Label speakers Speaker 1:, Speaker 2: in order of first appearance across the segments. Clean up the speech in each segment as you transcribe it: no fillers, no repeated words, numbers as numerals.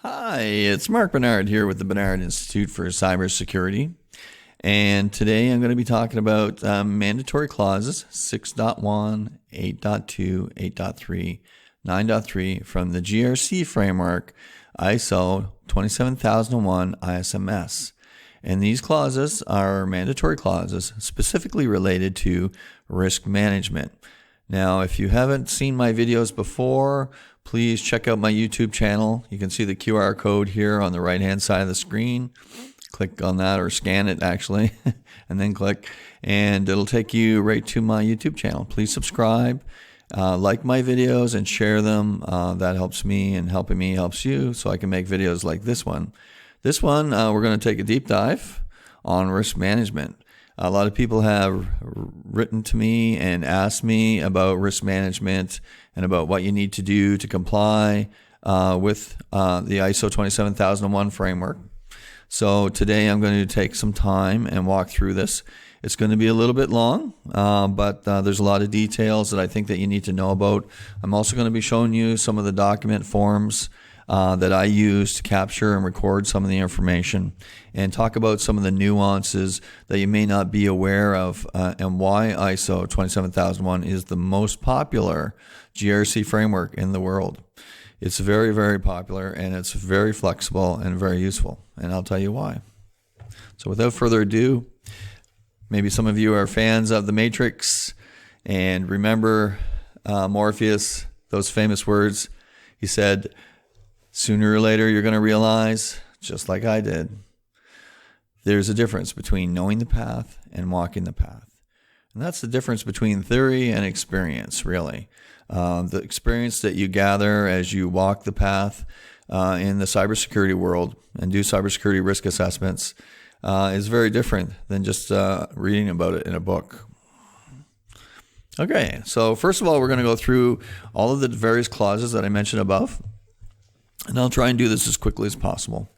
Speaker 1: Hi, it's Mark Bernard here with the Bernard Institute for Cybersecurity. And today I'm going to be talking about mandatory clauses 6.1, 8.2, 8.3, 9.3 from the GRC Framework ISO 27001 ISMS. And these clauses are mandatory clauses specifically related to risk management. Now, if you haven't seen my videos before, please check out my YouTube channel. You can see the QR code here on the right-hand side of the screen. Click on that or scan it actually, and then click, and it'll take you right to my YouTube channel. Please subscribe, like my videos, and share them. That helps me, and helping me helps you, so I can make videos like this one. This one, we're going to take a deep dive on risk management. A lot of people have written to me and asked me about risk management and about what you need to do to comply with the ISO 27001 framework. So today I'm going to take some time and walk through this. It's going to be a little bit long, but there's a lot of details that I think that you need to know about. I'm also going to be showing you some of the document forms that I use to capture and record some of the information, and talk about some of the nuances that you may not be aware of, and why ISO 27001 is the most popular GRC framework in the world. It's very, very popular, and it's very flexible and very useful, and I'll tell you why. So without further ado, maybe some of you are fans of The Matrix and remember Morpheus, those famous words. He said, "Sooner or later, you're going to realize, just like I did, there's a difference between knowing the path and walking the path." And that's the difference between theory and experience, really. The experience that you gather as you walk the path in the cybersecurity world and do cybersecurity risk assessments is very different than just reading about it in a book. Okay, so first of all, we're going to go through all of the various clauses that I mentioned above. And I'll try and do this as quickly as possible.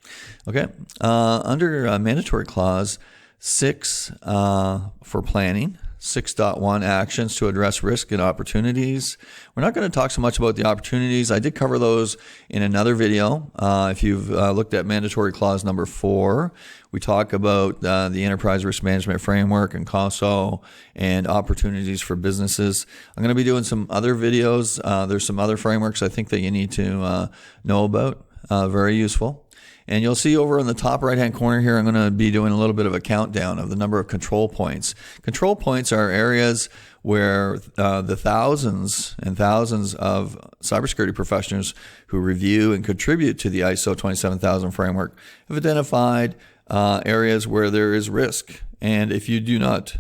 Speaker 1: Okay, under mandatory clause 6 for planning, 6.1 actions to address risk and opportunities. We're not going to talk so much about the opportunities. I did cover those in another video. If you've looked at mandatory clause number 4, we talk about the Enterprise Risk Management Framework and COSO and opportunities for businesses. I'm going to be doing some other videos. There's some other frameworks I think that you need to know about. Very useful. And you'll see over in the top right-hand corner here, I'm going to be doing a little bit of a countdown of the number of control points. Control points are areas where the thousands and thousands of cybersecurity professionals who review and contribute to the ISO 27000 framework have identified areas where there is risk. And if you do not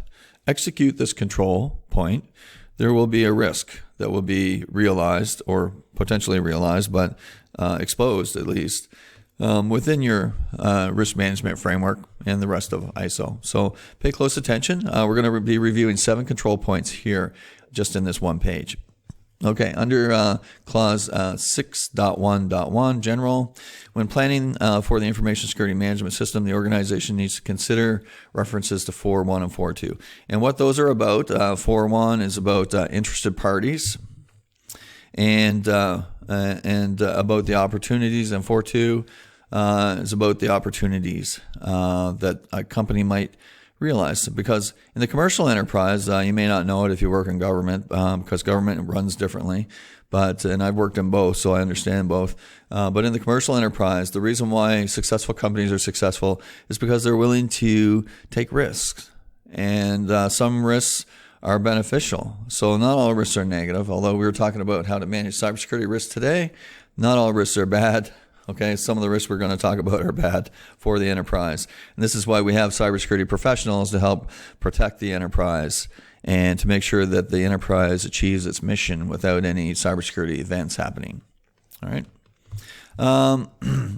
Speaker 1: execute this control point, there will be a risk that will be realized, or potentially realized, but exposed at least, within your risk management framework and the rest of ISO. So pay close attention. We're going to be reviewing 7 control points here just in this one page. Okay, under clause 6.1.1, general, when planning for the information security management system, the organization needs to consider references to 4.1 and 4.2. And what those are about, 4.1 is about interested parties, and about the opportunities, and 4.2 is about the opportunities that a company might realize. Because in the commercial enterprise, you may not know it if you work in government, because government runs differently. And I've worked in both, so I understand both. But in the commercial enterprise, the reason why successful companies are successful is because they're willing to take risks. And some risks are beneficial. So not all risks are negative. Although we were talking about how to manage cybersecurity risks today, not all risks are bad. Okay, some of the risks we're going to talk about are bad for the enterprise. And this is why we have cybersecurity professionals to help protect the enterprise and to make sure that the enterprise achieves its mission without any cybersecurity events happening. All right.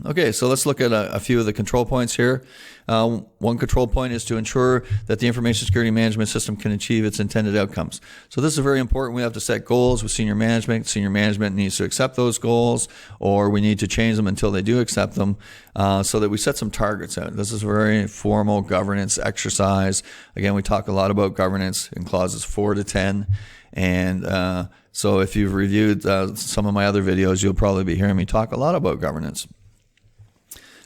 Speaker 1: Okay, so let's look at a few of the control points here. One control point is to ensure that the information security management system can achieve its intended outcomes. So this is very important. We have to set goals with senior management. Senior management needs to accept those goals, or we need to change them until they do accept them, so that we set some targets out. This is a very formal governance exercise. Again, we talk a lot about governance in clauses 4 to 10. And so if you've reviewed some of my other videos, you'll probably be hearing me talk a lot about governance.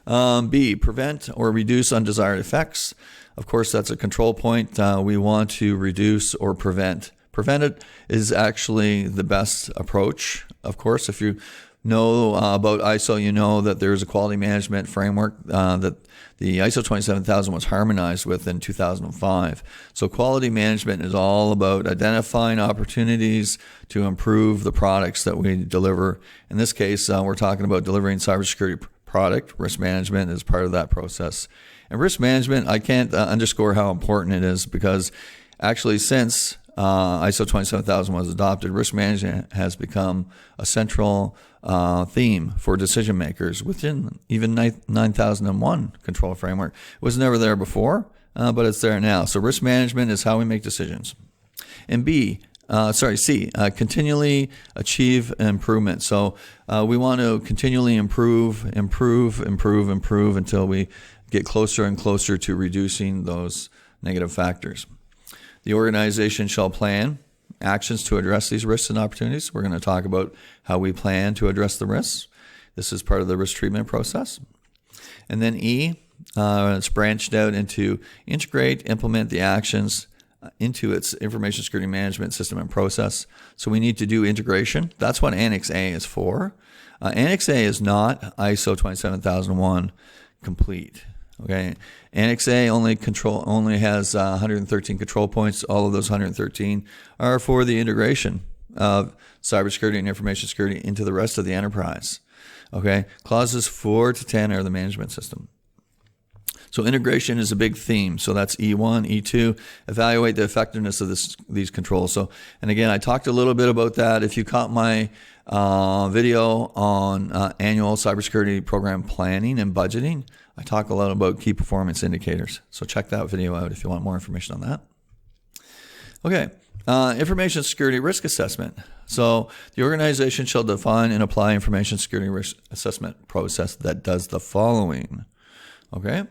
Speaker 1: B, prevent or reduce undesired effects. Of course, that's a control point. We want to reduce or prevent. Prevent it is actually the best approach. Of course, if you know about ISO, you know that there's a quality management framework that the ISO 27000 was harmonized with in 2005. So quality management is all about identifying opportunities to improve the products that we deliver. In this case, we're talking about delivering cybersecurity product. Risk management is part of that process. And risk management, I can't underscore how important it is, because actually since ISO 27000 was adopted, risk management has become a central theme for decision makers within even 9001 control framework. It was never there before, but it's there now. So risk management is how we make decisions. And C, continually achieve improvement. So we want to continually improve until we get closer and closer to reducing those negative factors. The organization shall plan actions to address these risks and opportunities. We're going to talk about how we plan to address the risks. This is part of the risk treatment process. And then E, it's branched out into integrate, implement the actions into its information security management system and process. So we need to do integration. That's what Annex A is for. Annex A is not ISO 27001 complete. Okay, Annex A only has 113 control points. All of those 113 are for the integration of cybersecurity and information security into the rest of the enterprise. Okay, clauses 4 to 10 are the management system. So integration is a big theme. So that's E1, E2. Evaluate the effectiveness of these controls. So, and again, I talked a little bit about that. If you caught my video on annual cybersecurity program planning and budgeting, I talk a lot about key performance indicators. So check that video out if you want more information on that. Okay, information security risk assessment. So the organization shall define and apply information security risk assessment process that does the following. Okay,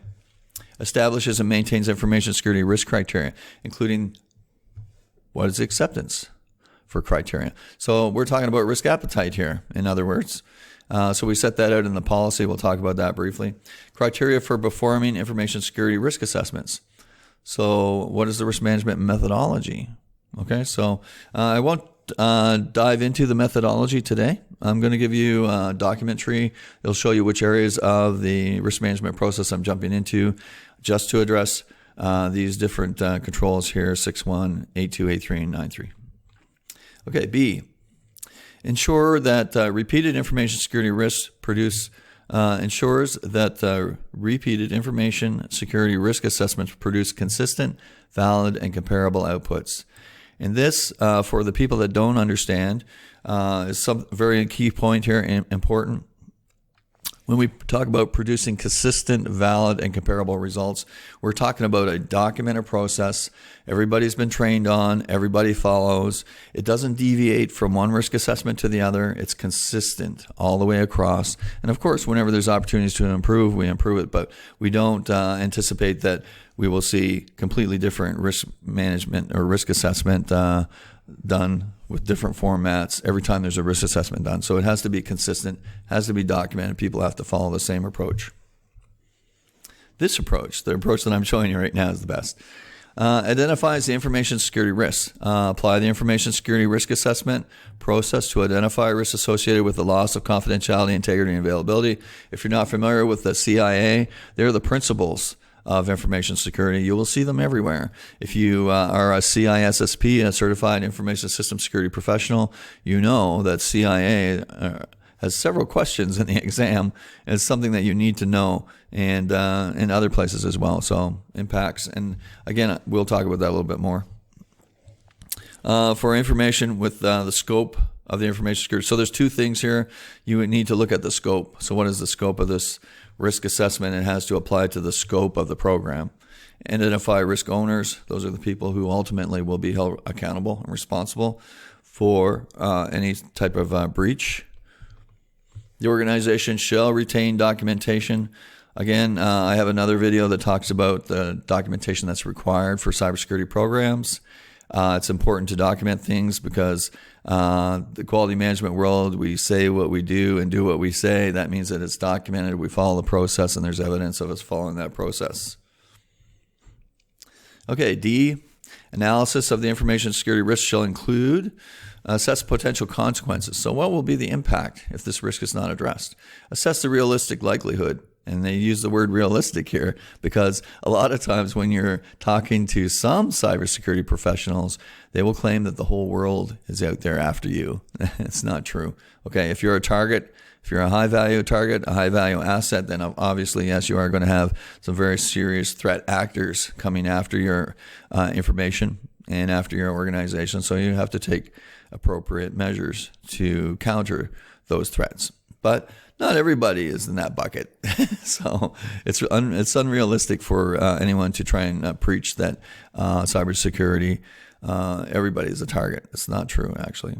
Speaker 1: establishes and maintains information security risk criteria, including what is acceptance for criteria. So we're talking about risk appetite here, in other words. So we set that out in the policy. We'll talk about that briefly. Criteria for performing information security risk assessments. So what is the risk management methodology? Okay, so I won't dive into the methodology today. I'm going to give you a document tree. It'll show you which areas of the risk management process I'm jumping into just to address these different controls here, 6.1, 8.2, 8.3, and 9.3. Okay, B. Ensure that repeated information security risks ensures that repeated information security risk assessments produce consistent, valid, and comparable outputs. And this, for the people that don't understand, is some very key point here and important. When we talk about producing consistent, valid, and comparable results, we're talking about a documented process. Everybody's been trained on, everybody follows. It doesn't deviate from one risk assessment to the other. It's consistent all the way across. And of course, whenever there's opportunities to improve, we improve it, but we don't anticipate that we will see completely different risk management or risk assessment done with different formats every time there's a risk assessment done. So it has to be consistent, has to be documented. People have to follow the same approach. This approach, the approach that I'm showing you right now, is the best. Identifies the information security risks. Apply the information security risk assessment process to identify risks associated with the loss of confidentiality, integrity, and availability. If you're not familiar with the CIA, they're the principles of information security. You will see them everywhere. If you are a CISSP, a Certified Information System Security Professional, you know that CIA has several questions in the exam. It's something that you need to know, and in other places as well. So impacts, and again, we'll talk about that a little bit more. For information with the scope of the information security. So there's two things here. You would need to look at the scope. So what is the scope of this risk assessment? It has to apply to the scope of the program. Identify risk owners. Those are the people who ultimately will be held accountable and responsible for any type of breach. The organization shall retain documentation. Again, I have another video that talks about the documentation that's required for cybersecurity programs. It's important to document things because the quality management world, we say what we do and do what we say. That means that it's documented. We follow the process, and there's evidence of us following that process. Okay, D, analysis of the information security risk shall include assess potential consequences. So what will be the impact if this risk is not addressed? Assess the realistic likelihood. And they use the word realistic here because a lot of times when you're talking to some cybersecurity professionals, they will claim that the whole world is out there after you. It's not true. Okay, if you're a target, if you're a high-value target, a high-value asset, then obviously, yes, you are going to have some very serious threat actors coming after your information and after your organization. So you have to take appropriate measures to counter those threats. But not everybody is in that bucket. So it's unrealistic for anyone to try and preach that cybersecurity, everybody is a target. It's not true, actually.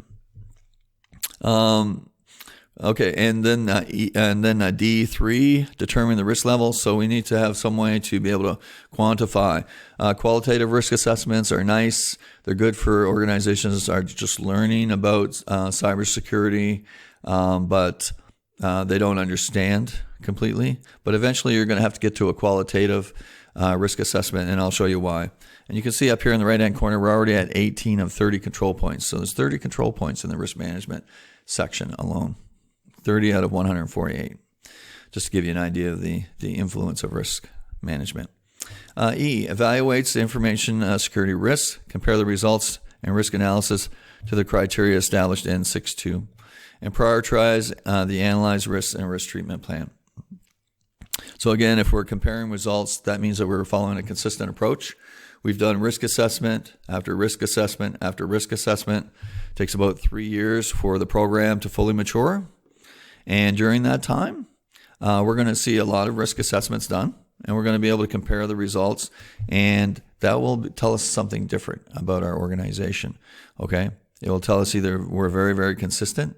Speaker 1: Okay, and then D3, determine the risk level. So we need to have some way to be able to quantify. Qualitative risk assessments are nice. They're good for organizations that are just learning about cybersecurity, but they don't understand completely. But eventually you're going to have to get to a qualitative risk assessment, and I'll show you why. And you can see up here in the right-hand corner, we're already at 18 of 30 control points. So there's 30 control points in the risk management section alone, 30 out of 148, just to give you an idea of the influence of risk management. E, evaluates the information security risks, compare the results and risk analysis to the criteria established in 6.2, and prioritize the analyzed risks and risk treatment plan. So again, if we're comparing results, that means that we're following a consistent approach. We've done risk assessment after risk assessment after risk assessment. It takes about 3 years for the program to fully mature. And during that time, we're going to see a lot of risk assessments done, and we're going to be able to compare the results, and that will tell us something different about our organization. Okay? It will tell us either we're very, very consistent,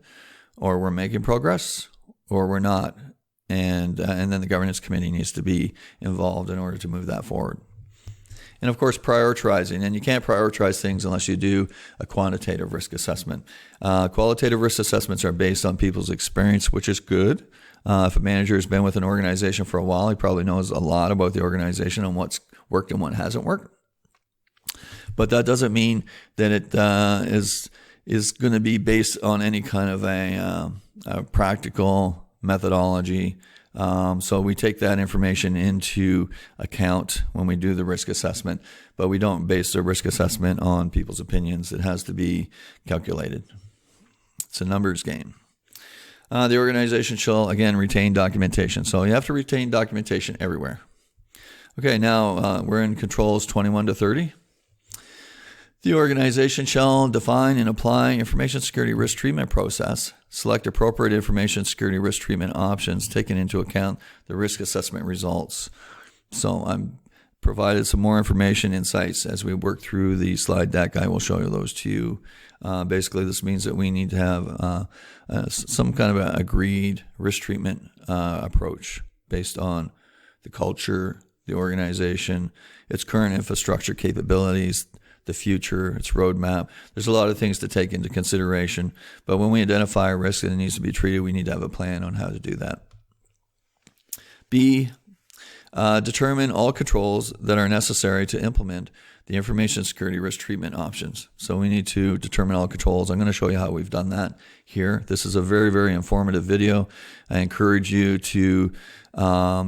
Speaker 1: or we're making progress, or we're not. And then the governance committee needs to be involved in order to move that forward. And of course, prioritizing. And you can't prioritize things unless you do a quantitative risk assessment. Qualitative risk assessments are based on people's experience, which is good. If a manager has been with an organization for a while, he probably knows a lot about the organization and what's worked and what hasn't worked. But that doesn't mean that it is going to be based on any kind of a practical methodology. So we take that information into account when we do the risk assessment, but we don't base the risk assessment on people's opinions. It has to be calculated. It's a numbers game. The organization shall, again, retain documentation. So you have to retain documentation everywhere. Okay, now we're in controls 21 to 30. The organization shall define and apply information security risk treatment process, select appropriate information security risk treatment options, taking into account the risk assessment results. So I'm provided some more information, insights as we work through the slide deck. I will show you those to you. Basically, this means that we need to have some kind of an agreed risk treatment approach based on the culture, the organization, its current infrastructure capabilities, the future, its roadmap. There's a lot of things to take into consideration, but when we identify a risk that needs to be treated, we need to have a plan on how to do that. B, determine all controls that are necessary to implement the information security risk treatment options. So we need to determine all controls. I'm going to show you how we've done that here. This is a very, very informative video. I encourage you to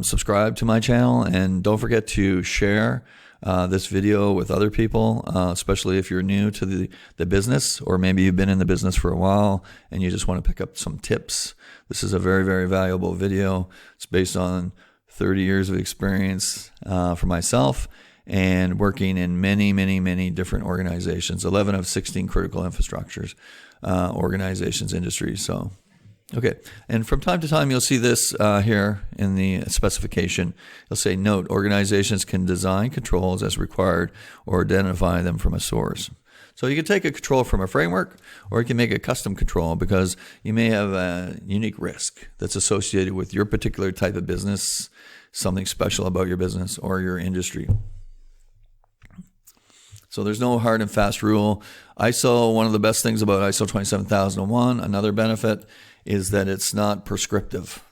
Speaker 1: subscribe to my channel, and don't forget to share this video with other people, especially if you're new to the business, or maybe you've been in the business for a while and you just want to pick up some tips. This is a very, very valuable video. It's based on 30 years of experience for myself and working in many, many, many different organizations, 11 of 16 critical infrastructures, organizations, industries. So, okay. And from time to time, you'll see this here in the specification. It'll say, note, organizations can design controls as required or identify them from a source. So you can take a control from a framework, or you can make a custom control because you may have a unique risk that's associated with your particular type of business, something special about your business or your industry. So there's no hard and fast rule. ISO, one of the best things about ISO 27001, another benefit is that it's not prescriptive.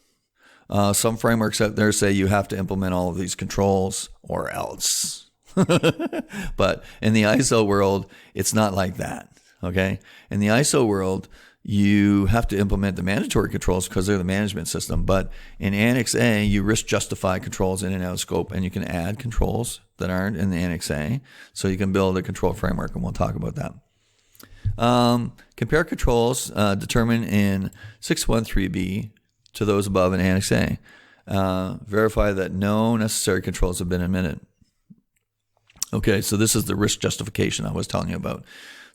Speaker 1: Some frameworks out there say you have to implement all of these controls or else. But in the ISO world, it's not like that. Okay? In the ISO world, you have to implement the mandatory controls because they're the management system. But in Annex A, you risk justify controls in and out of scope, and you can add controls that aren't in the Annex A. So you can build a control framework, and we'll talk about that. Compare controls determined in 613B to those above in Annex A. Verify that no necessary controls have been omitted. Okay, so this is the risk justification I was telling you about.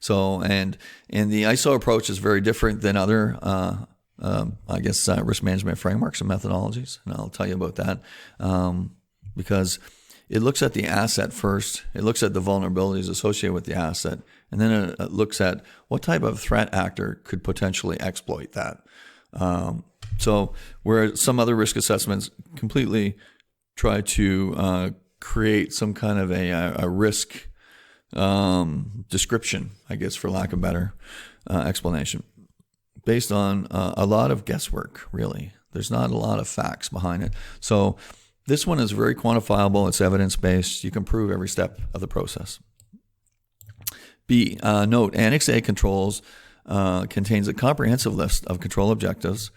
Speaker 1: So, and the ISO approach is very different than other, risk management frameworks and methodologies, and I'll tell you about that because it looks at the asset first. It looks at the vulnerabilities associated with the asset, and then it looks at what type of threat actor could potentially exploit that. So, where some other risk assessments completely try to create some kind of a risk description, I guess, for lack of a better explanation, based on a lot of guesswork, really. There's not a lot of facts behind it. So this one is very quantifiable. It's evidence-based. You can prove every step of the process. B, note, Annex A controls contains a comprehensive list of control objectives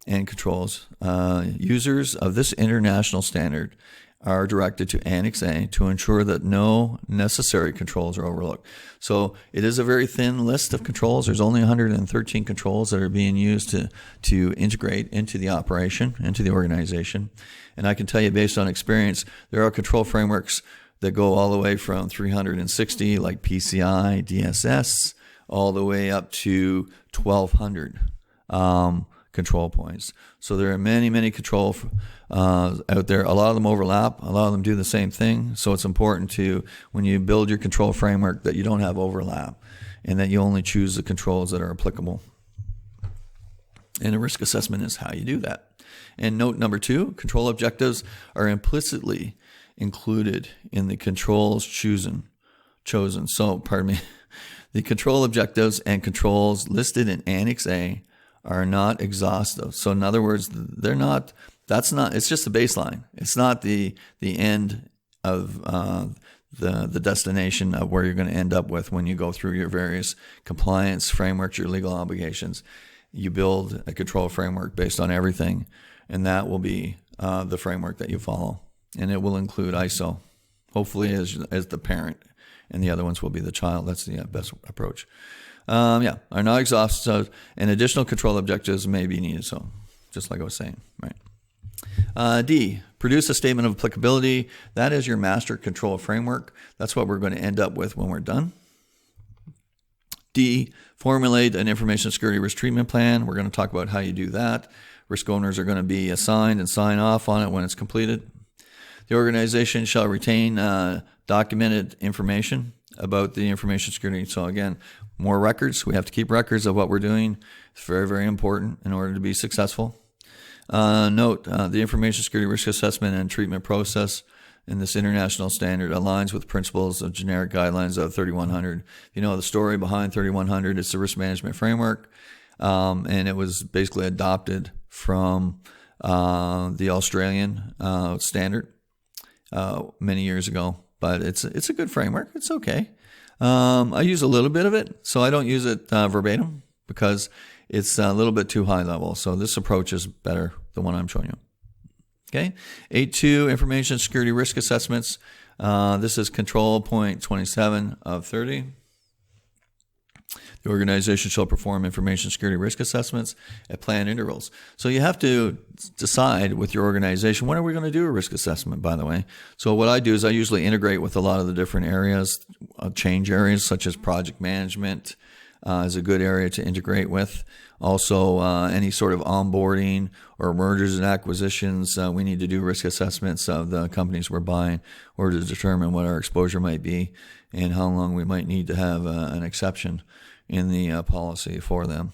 Speaker 1: and controls. Users of this international standard are directed to Annex A to ensure that no necessary controls are overlooked. So it is a very thin list of controls. There's only 113 controls that are being used to integrate into the operation, into the organization. And I can tell you based on experience, there are control frameworks that go all the way from 360, like PCI, DSS, all the way up to 1,200 control points. So there are many, many control out there. A lot of them overlap. A lot of them do the same thing. So it's important to, when you build your control framework, that you don't have overlap and that you only choose the controls that are applicable. And a risk assessment is how you do that. And note number 2, control objectives are implicitly included in the controls chosen. So, the control objectives and controls listed in Annex A are not exhaustive. So in other words, it's just a baseline. It's not the end of the destination of where you're going to end up with when you go through your various compliance frameworks, your legal obligations. You build a control framework based on everything, and that will be the framework that you follow. And it will include ISO, hopefully as the parent, and the other ones will be the child. That's the best approach. Are not exhaustive, and additional control objectives may be needed. So, just like I was saying, right? D, produce a statement of applicability. That is your master control framework. That's what we're going to end up with when we're done. D, formulate an information security risk treatment plan. We're going to talk about how you do that. Risk owners are going to be assigned and sign off on it when it's completed. The organization shall retain documented information about the information security. So again, more records. We have to keep records of what we're doing. It's very, very important in order to be successful. Note, the information security risk assessment and treatment process in this international standard aligns with principles of generic guidelines of 3100. You know the story behind 3100. It's the risk management framework, and it was basically adopted from the Australian standard many years ago. But it's a good framework. It's okay. I use a little bit of it, so I don't use it verbatim because it's a little bit too high level. So this approach is better, the one I'm showing you. Okay. 8.2, information security risk assessments. This is control point 27 of 30. The organization shall perform information security risk assessments at planned intervals. So you have to decide with your organization, when are we going to do a risk assessment, by the way? So what I do is I usually integrate with a lot of the different areas, change areas such as project management is a good area to integrate with. Also, any sort of onboarding or mergers and acquisitions, we need to do risk assessments of the companies we're buying or to determine what our exposure might be and how long we might need to have an exception in the policy for them.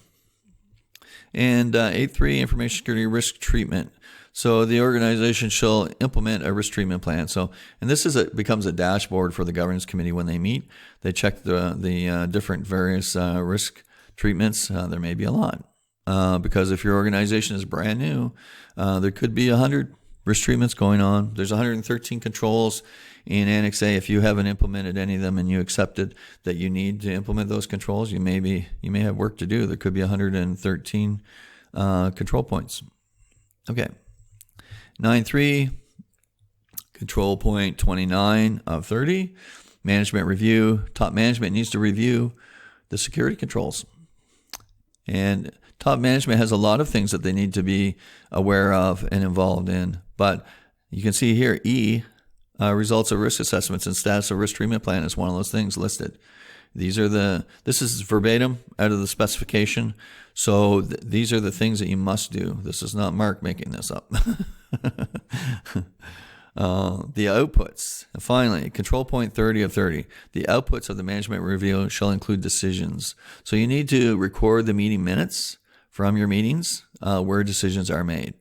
Speaker 1: And 8.3, information security risk treatment. So the organization shall implement a risk treatment plan. So, and this becomes a dashboard for the governance committee when they meet. They check the different various risk treatments. There may be a lot because if your organization is brand new, there could be 100 risk treatments going on. There's 113 controls in Annex A. If you haven't implemented any of them and you accepted that you need to implement those controls, you may have work to do. There could be 113 control points. Okay. 9.3, control point 29 of 30, management review. Top management needs to review the security controls. And top management has a lot of things that they need to be aware of and involved in. But you can see here, E, results of risk assessments and status of risk treatment plan is one of those things listed. This is verbatim out of the specification. So these are the things that you must do. This is not Mark making this up. The outputs. And finally, control point 30 of 30. The outputs of the management review shall include decisions. So you need to record the meeting minutes from your meetings where decisions are made.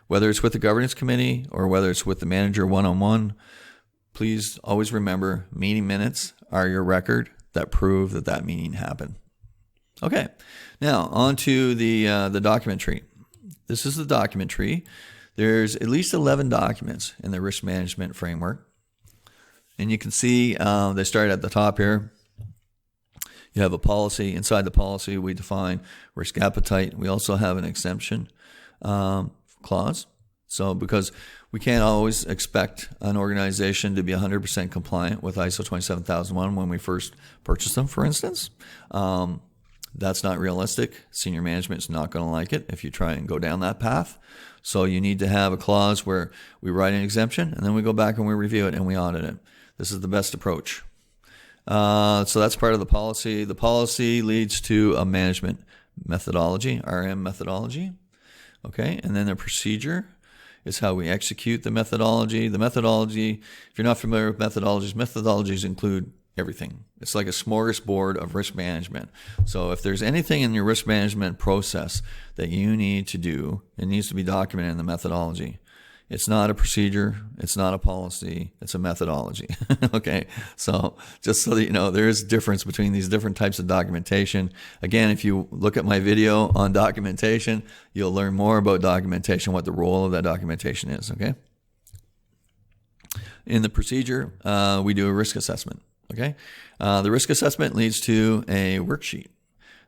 Speaker 1: Whether it's with the governance committee or whether it's with the manager one-on-one, please always remember meeting minutes are your record that prove that meeting happened. Okay, now on to the document tree. This is the document tree. There's at least 11 documents in the risk management framework. And you can see they start at the top here. You have a policy. Inside the policy, we define risk appetite. We also have an exemption clause. So because we can't always expect an organization to be 100% compliant with ISO 27001 when we first purchase them, for instance. That's not realistic. Senior management is not going to like it if you try and go down that path. So you need to have a clause where we write an exemption and then we go back and we review it and we audit it. This is the best approach. So that's part of the policy. The policy leads to a management methodology, RM methodology. Okay, and then the procedure is how we execute the methodology. The methodology, if you're not familiar with methodologies include everything. It's like a smorgasbord of risk management. So if there's anything in your risk management process that you need to do, it needs to be documented in the methodology. It's not a procedure. It's not a policy. It's a methodology. Okay. So just so that you know, there is a difference between these different types of documentation. Again, if you look at my video on documentation, you'll learn more about documentation, what the role of that documentation is. Okay. In the procedure, we do a risk assessment. Okay. The risk assessment leads to a worksheet.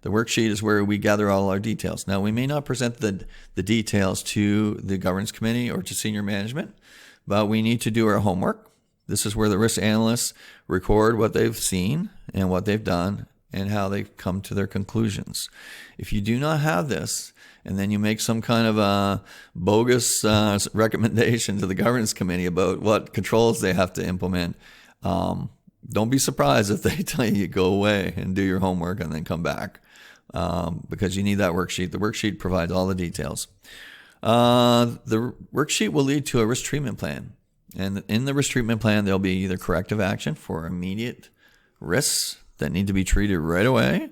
Speaker 1: The worksheet is where we gather all our details. Now, we may not present the details to the governance committee or to senior management, but we need to do our homework. This is where the risk analysts record what they've seen and what they've done and how they've come to their conclusions. If you do not have this, and then you make some kind of a bogus recommendation to the governance committee about what controls they have to implement, don't be surprised if they tell you go away and do your homework and then come back. Because you need that worksheet. The worksheet provides all the details. The worksheet will lead to a risk treatment plan. And in the risk treatment plan, there'll be either corrective action for immediate risks that need to be treated right away,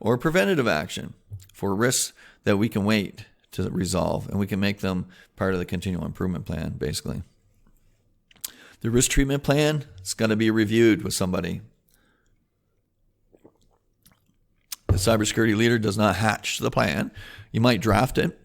Speaker 1: or preventative action for risks that we can wait to resolve, and we can make them part of the continual improvement plan, basically. The risk treatment plan is going to be reviewed with somebody. The cybersecurity leader does not hatch the plan. You might draft it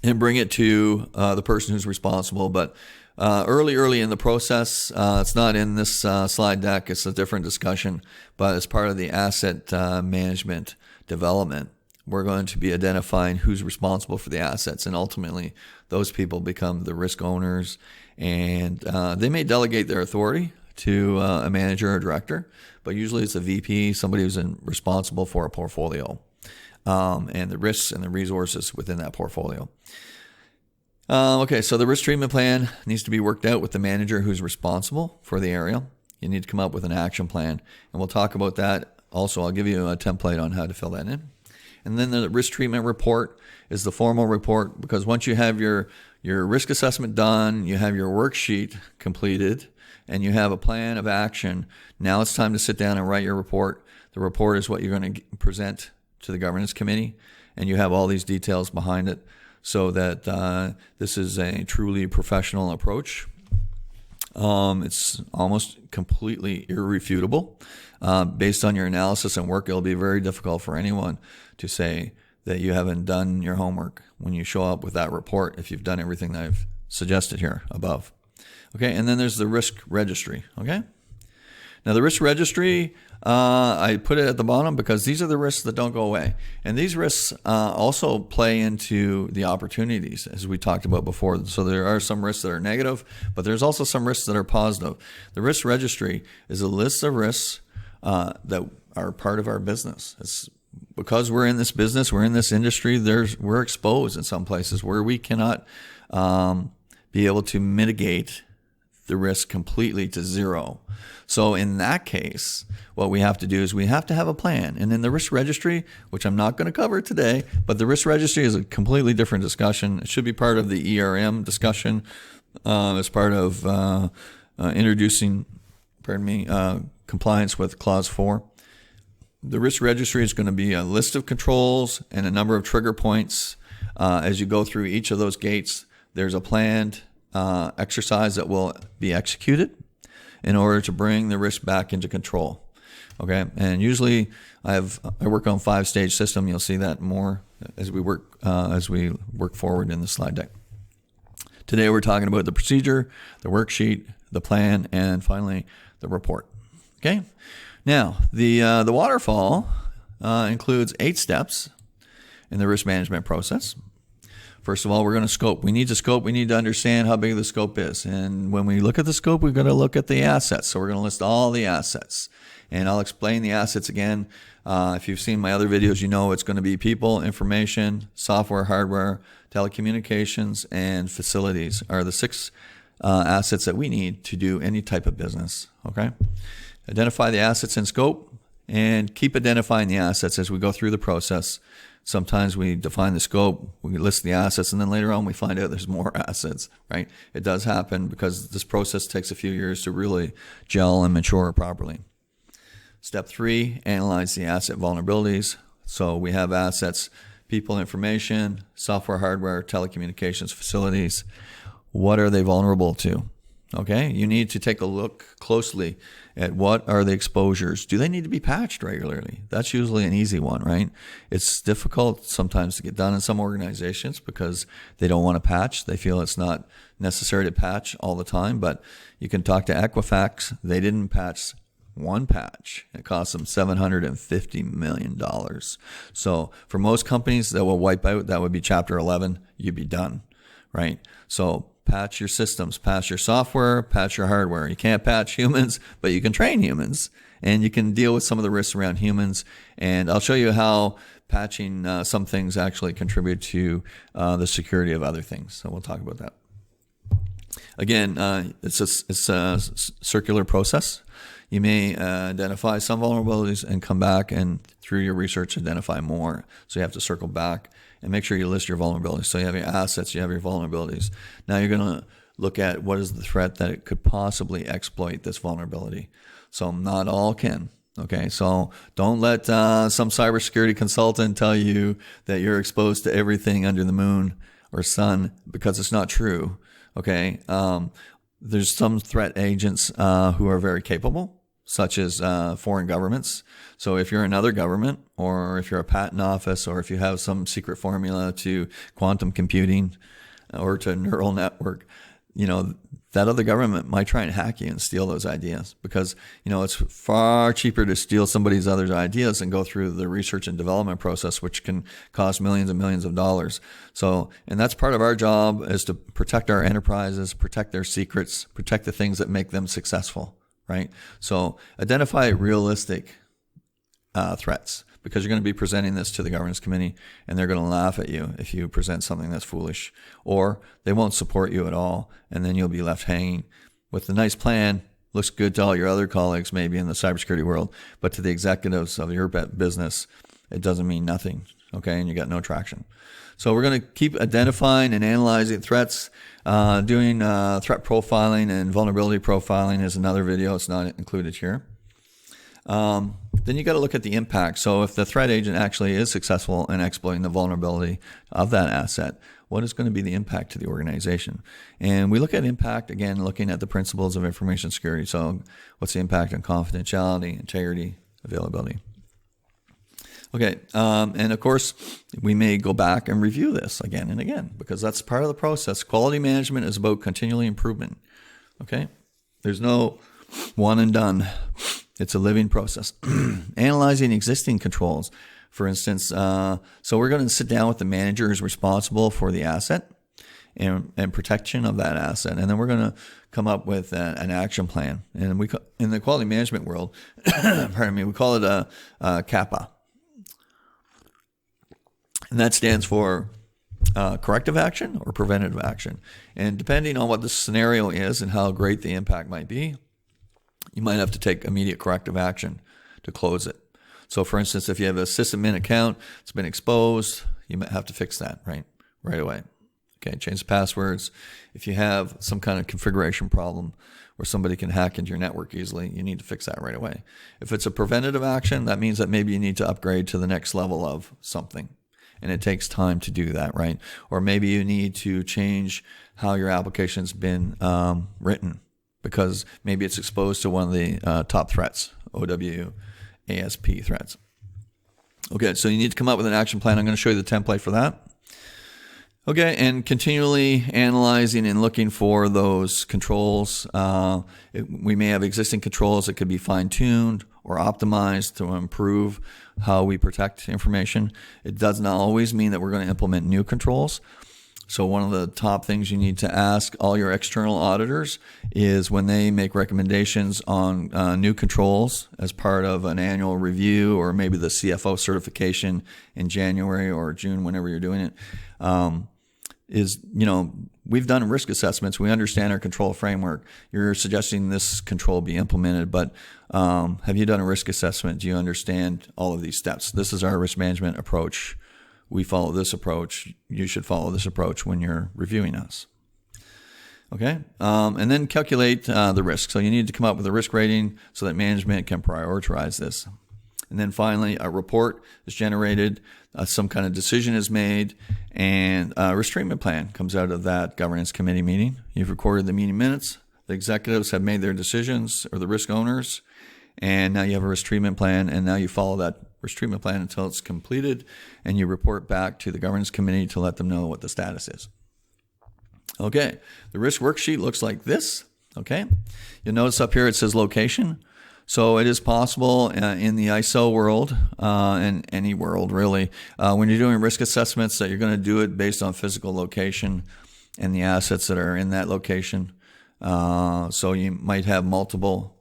Speaker 1: and bring it to the person who's responsible. But early in the process, it's not in this slide deck. It's a different discussion. But as part of the asset management development, we're going to be identifying who's responsible for the assets. And ultimately, those people become the risk owners. And they may delegate their authority to a manager or director, but usually it's a VP, somebody who's responsible for a portfolio and the risks and the resources within that portfolio. Okay, so the risk treatment plan needs to be worked out with the manager who's responsible for the area. You need to come up with an action plan, and we'll talk about that. Also, I'll give you a template on how to fill that in. And then the risk treatment report is the formal report, because once you have your risk assessment done, you have your worksheet completed, and you have a plan of action, now it's time to sit down and write your report. The report is what you're going to present to the governance committee, and you have all these details behind it, so that this is a truly professional approach. It's almost completely irrefutable. Based on your analysis and work, it'll be very difficult for anyone to say that you haven't done your homework when you show up with that report, if you've done everything that I've suggested here above. Okay, and then there's the risk registry. Okay, now the risk registry, I put it at the bottom because these are the risks that don't go away. And these risks also play into the opportunities, as we talked about before. So there are some risks that are negative, but there's also some risks that are positive. The risk registry is a list of risks that are part of our business. It's because we're in this business, we're in this industry, we're exposed in some places where we cannot be able to mitigate the risk completely to zero. So in that case, what we have to do is we have to have a plan. And in the risk registry, which I'm not going to cover today, but the risk registry is a completely different discussion. It should be part of the ERM discussion as part of introducing, compliance with Clause 4. The risk registry is going to be a list of controls and a number of trigger points. As you go through each of those gates, there's a planned exercise that will be executed in order to bring the risk back into control. Okay, and usually I work on 5-stage system. You'll see that more as we work forward in the slide deck. Today we're talking about the procedure, the worksheet, the plan, and finally the report. Okay, now the waterfall includes 8 steps in the risk management process. First of all, we're going to scope. We need to scope. We need to understand how big the scope is. And when we look at the scope, we've got to look at the assets. So we're going to list all the assets. And I'll explain the assets again. If you've seen my other videos, you know it's going to be people, information, software, hardware, telecommunications, and facilities are the 6 assets that we need to do any type of business. Okay? Identify the assets in scope and keep identifying the assets as we go through the process. Sometimes we define the scope, we list the assets, and then later on we find out there's more assets, right? It does happen because this process takes a few years to really gel and mature properly. Step 3, analyze the asset vulnerabilities. So we have assets, people, information, software, hardware, telecommunications, facilities. What are they vulnerable to? Okay, you need to take a look closely at what are the exposures. Do they need to be patched regularly? That's usually an easy one, right? It's difficult sometimes to get done in some organizations because they don't want to patch. They feel it's not necessary to patch all the time, but you can talk to Equifax. They didn't patch one patch. It cost them $750 million. So for most companies that will wipe out, that would be Chapter 11. You'd be done, right? So patch your systems, patch your software, patch your hardware. You can't patch humans, but you can train humans, and you can deal with some of the risks around humans. And I'll show you how patching some things actually contribute to the security of other things. So we'll talk about that. Again, it's a circular process. You may identify some vulnerabilities and come back and through your research identify more. So you have to circle back and make sure you list your vulnerabilities. So you have your assets, you have your vulnerabilities. Now you're going to look at what is the threat that it could possibly exploit this vulnerability. So not all can. Okay, so don't let some cybersecurity consultant tell you that you're exposed to everything under the moon or sun, because it's not true. Okay, there's some threat agents who are very capable, such as foreign governments. So if you're another government, or if you're a patent office, or if you have some secret formula to quantum computing or to neural network, that other government might try and hack you and steal those ideas, because, it's far cheaper to steal somebody's other ideas and go through the research and development process, which can cost millions and millions of dollars. So, and that's part of our job, is to protect our enterprises, protect their secrets, protect the things that make them successful. Right? So identify realistic threats, because you're going to be presenting this to the governance committee, and they're going to laugh at you if you present something that's foolish, or they won't support you at all, and then you'll be left hanging with a nice plan. Looks good to all your other colleagues, maybe in the cybersecurity world, but to the executives of your business, it doesn't mean nothing. Okay, and you got no traction. So we're going to keep identifying and analyzing threats. Doing threat profiling and vulnerability profiling is another video. It's not included here. then you got to look at the impact. So if the threat agent actually is successful in exploiting the vulnerability of that asset, what is going to be the impact to the organization? And we look at impact, again, looking at the principles of information security. So what's the impact on confidentiality, integrity, availability? Okay, and of course, we may go back and review this again and again, because that's part of the process. Quality management is about continually improvement. Okay, there's no one and done. It's a living process. Analyzing existing controls, for instance. So we're going to sit down with the manager who's responsible for the asset and protection of that asset, and then we're going to come up with an action plan. And we, in the quality management world, pardon me, we call it a CAPA. And that stands for corrective action or preventative action. And depending on what the scenario is and how great the impact might be, you might have to take immediate corrective action to close it. So for instance, if you have a system in account that's been exposed, you might have to fix that right away. Okay, change the passwords. If you have some kind of configuration problem where somebody can hack into your network easily, you need to fix that right away. If it's a preventative action, that means that maybe you need to upgrade to the next level of something. And it takes time to do that, right? Or maybe you need to change how your application's been written because maybe it's exposed to one of the top threats, OWASP threats. Okay, so you need to come up with an action plan. I'm going to show you the template for that. Okay, and continually analyzing and looking for those controls. We may have existing controls that could be fine-tuned or optimized to improve how we protect information. It does not always mean that we're going to implement new controls. So one of the top things you need to ask all your external auditors is when they make recommendations on new controls as part of an annual review or maybe the CFO certification in January or June, whenever you're doing it, is, we've done risk assessments. We understand our control framework. You're suggesting this control be implemented, but have you done a risk assessment? Do you understand all of these steps? This is our risk management approach. We follow this approach. You should follow this approach when you're reviewing us. Okay, and then calculate the risk. So you need to come up with a risk rating so that management can prioritize this. And then finally, a report is generated, some kind of decision is made, and a risk treatment plan comes out of that governance committee meeting. You've recorded the meeting minutes. The executives have made their decisions, or the risk owners, and now you have a risk treatment plan, and now you follow that risk treatment plan until it's completed, and you report back to the governance committee to let them know what the status is. Okay, the risk worksheet looks like this. Okay, you'll notice up here it says location. So it is possible in the ISO world, in any world really, when you're doing risk assessments that you're going to do it based on physical location and the assets that are in that location. So you might have multiple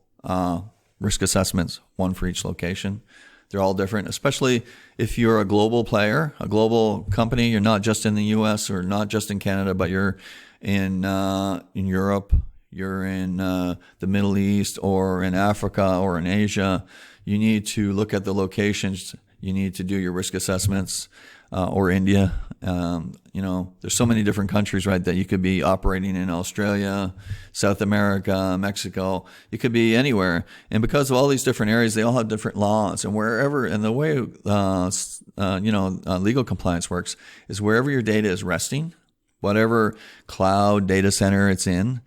Speaker 1: risk assessments, one for each location. They're all different, especially if you're a global player, a global company. You're not just in the US or not just in Canada, but you're in Europe. You're in the Middle East or in Africa or in Asia. You need to look at the locations. You need to do your risk assessments, or India. There's so many different countries, right, that you could be operating in Australia, South America, Mexico. You could be anywhere. And because of all these different areas, they all have different laws. And wherever, and the way, legal compliance works is wherever your data is resting, whatever cloud data center it's in,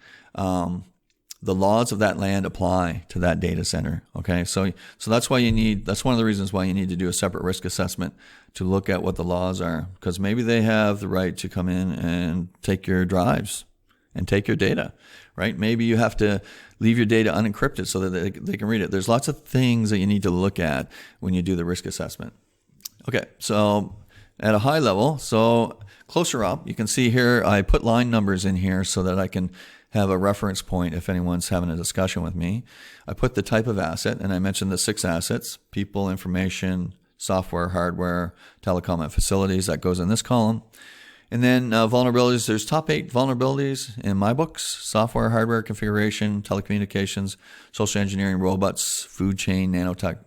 Speaker 1: the laws of that land apply to that data center. Okay, so that's why that's one of the reasons why you need to do a separate risk assessment to look at what the laws are, because maybe they have the right to come in and take your drives and take your data, right? Maybe you have to leave your data unencrypted so that they can read it. There's lots of things that you need to look at when you do the risk assessment. Okay, so at a high level, so closer up, you can see here I put line numbers in here so that I can have a reference point if anyone's having a discussion with me. I put the type of asset, and I mentioned the 6 assets: people, information, software, hardware, telecom, and facilities. That goes in this column. And then vulnerabilities, there's top 8 vulnerabilities in my books: software, hardware, configuration, telecommunications, social engineering, robots, food chain, nanotech.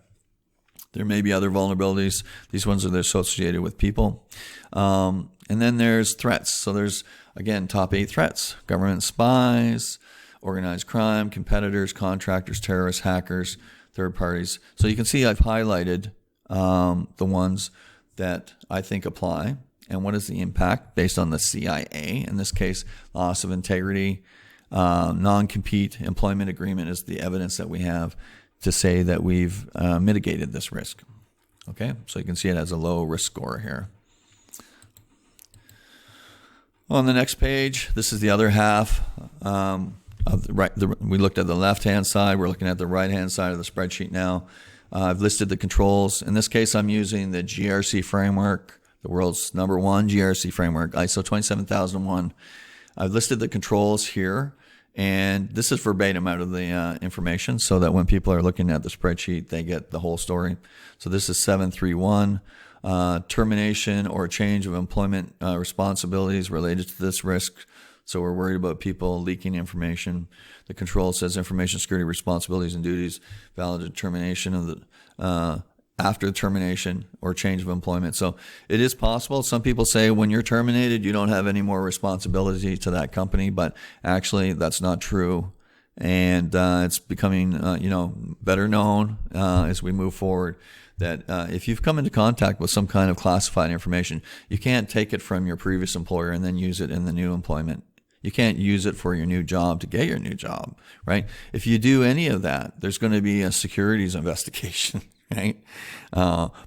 Speaker 1: There may be other vulnerabilities. These ones are associated with people. And then there's threats. So there's, again, top 8 threats: government spies, organized crime, competitors, contractors, terrorists, hackers. third parties. So you can see I've highlighted the ones that I think apply. And what is the impact based on the CIA? In this case, loss of integrity, non-compete employment agreement is the evidence that we have to say that we've mitigated this risk. Okay, so you can see it has a low risk score here. On the next page, this is the other half. We looked at the left-hand side. We're looking at the right-hand side of the spreadsheet now. I've listed the controls. In this case, I'm using the GRC framework, the world's #1 GRC framework, ISO 27001. I've listed the controls here, and this is verbatim out of the information so that when people are looking at the spreadsheet, they get the whole story. So this is 731. Termination or change of employment responsibilities related to this risk. So we're worried about people leaking information. The control says information security responsibilities and duties, valid determination of the after termination or change of employment. So it is possible. Some people say when you're terminated, you don't have any more responsibility to that company, but actually that's not true. And it's becoming, better known as we move forward that if you've come into contact with some kind of classified information, you can't take it from your previous employer and then use it in the new employment. You can't use it for your new job to get your new job, right? If you do any of that, there's going to be a securities investigation, right?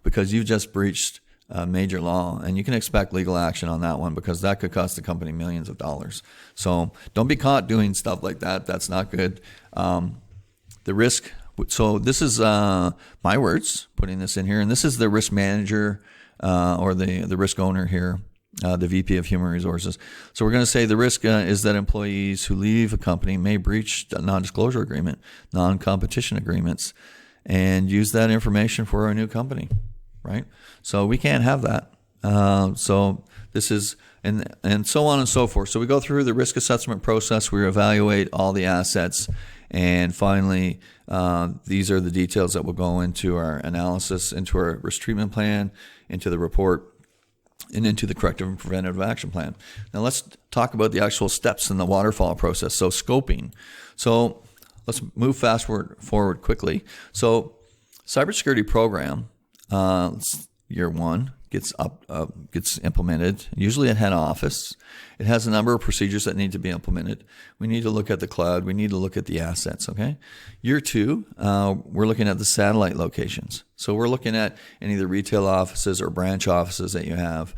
Speaker 1: Because you've just breached major law, and you can expect legal action on that one because that could cost the company millions of dollars. So don't be caught doing stuff like that. That's not good. The risk. So this is my words, putting this in here, and this is the risk manager or the risk owner here, the VP of Human Resources. So we're going to say the risk is that employees who leave a company may breach a non-disclosure agreement, non-competition agreements, and use that information for a new company, right? So we can't have that. So this is, and so on and so forth. So we go through the risk assessment process, we evaluate all the assets, and finally, these are the details that will go into our analysis, into our risk treatment plan, into the report, and into the corrective and preventative action plan. Now let's talk about the actual steps in the waterfall process. So scoping. So let's move forward quickly. So cybersecurity program, year one, gets implemented, usually at head office. It has a number of procedures that need to be implemented. We need to look at the cloud. We need to look at the assets, okay? Year two, we're looking at the satellite locations. So we're looking at any of the retail offices or branch offices that you have.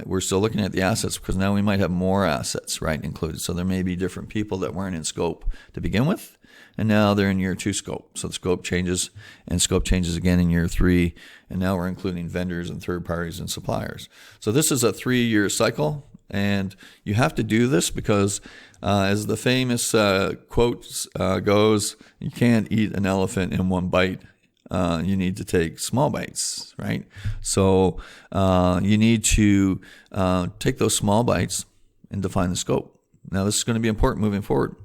Speaker 1: We're still looking at the assets because now we might have more assets, right, included. So there may be different people that weren't in scope to begin with, and now they're in year two scope. So the scope changes, and scope changes again in year three, and now we're including vendors and third parties and suppliers. So this is a 3-year cycle, and you have to do this because as the famous quote goes, you can't eat an elephant in one bite. You need to take small bites, right? So you need to take those small bites and define the scope. Now this is going to be important moving forward,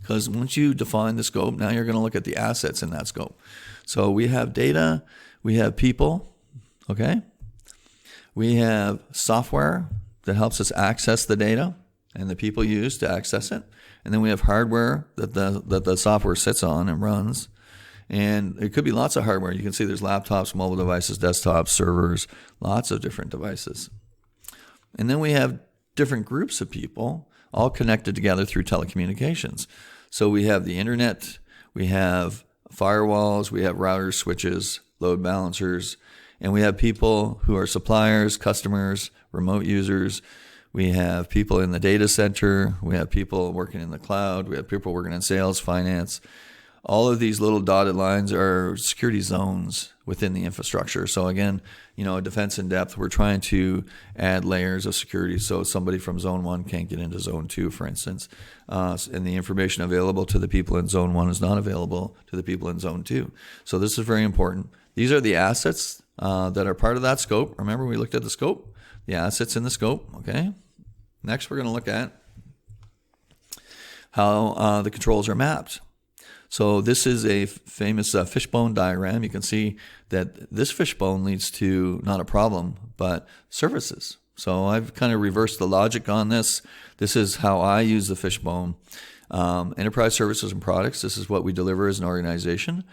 Speaker 1: because once you define the scope, now you're going to look at the assets in that scope. So we have data, we have people, okay? We have software that helps us access the data and the people use to access it. And then we have hardware that the software sits on and runs. And it could be lots of hardware. You can see there's laptops, mobile devices, desktops, servers, lots of different devices. And then we have different groups of people all connected together through telecommunications. So we have the internet, we have firewalls, we have routers, switches, load balancers, and we have people who are suppliers, customers, remote users. We have people in the data center. We have people working in the cloud. We have people working in sales, finance. All of these little dotted lines are security zones within the infrastructure. So again, defense in depth, we're trying to add layers of security so somebody from zone 1 can't get into zone 2, for instance. And the information available to the people in zone 1 is not available to the people in zone 2. So this is very important. These are the assets that are part of that scope. Remember, we looked at the scope, the assets in the scope, okay? Next, we're going to look at how the controls are mapped. So this is a famous fishbone diagram. You can see that this fishbone leads to not a problem, but services. So I've kind of reversed the logic on this. This is how I use the fishbone. Enterprise services and products, this is what we deliver as an organization.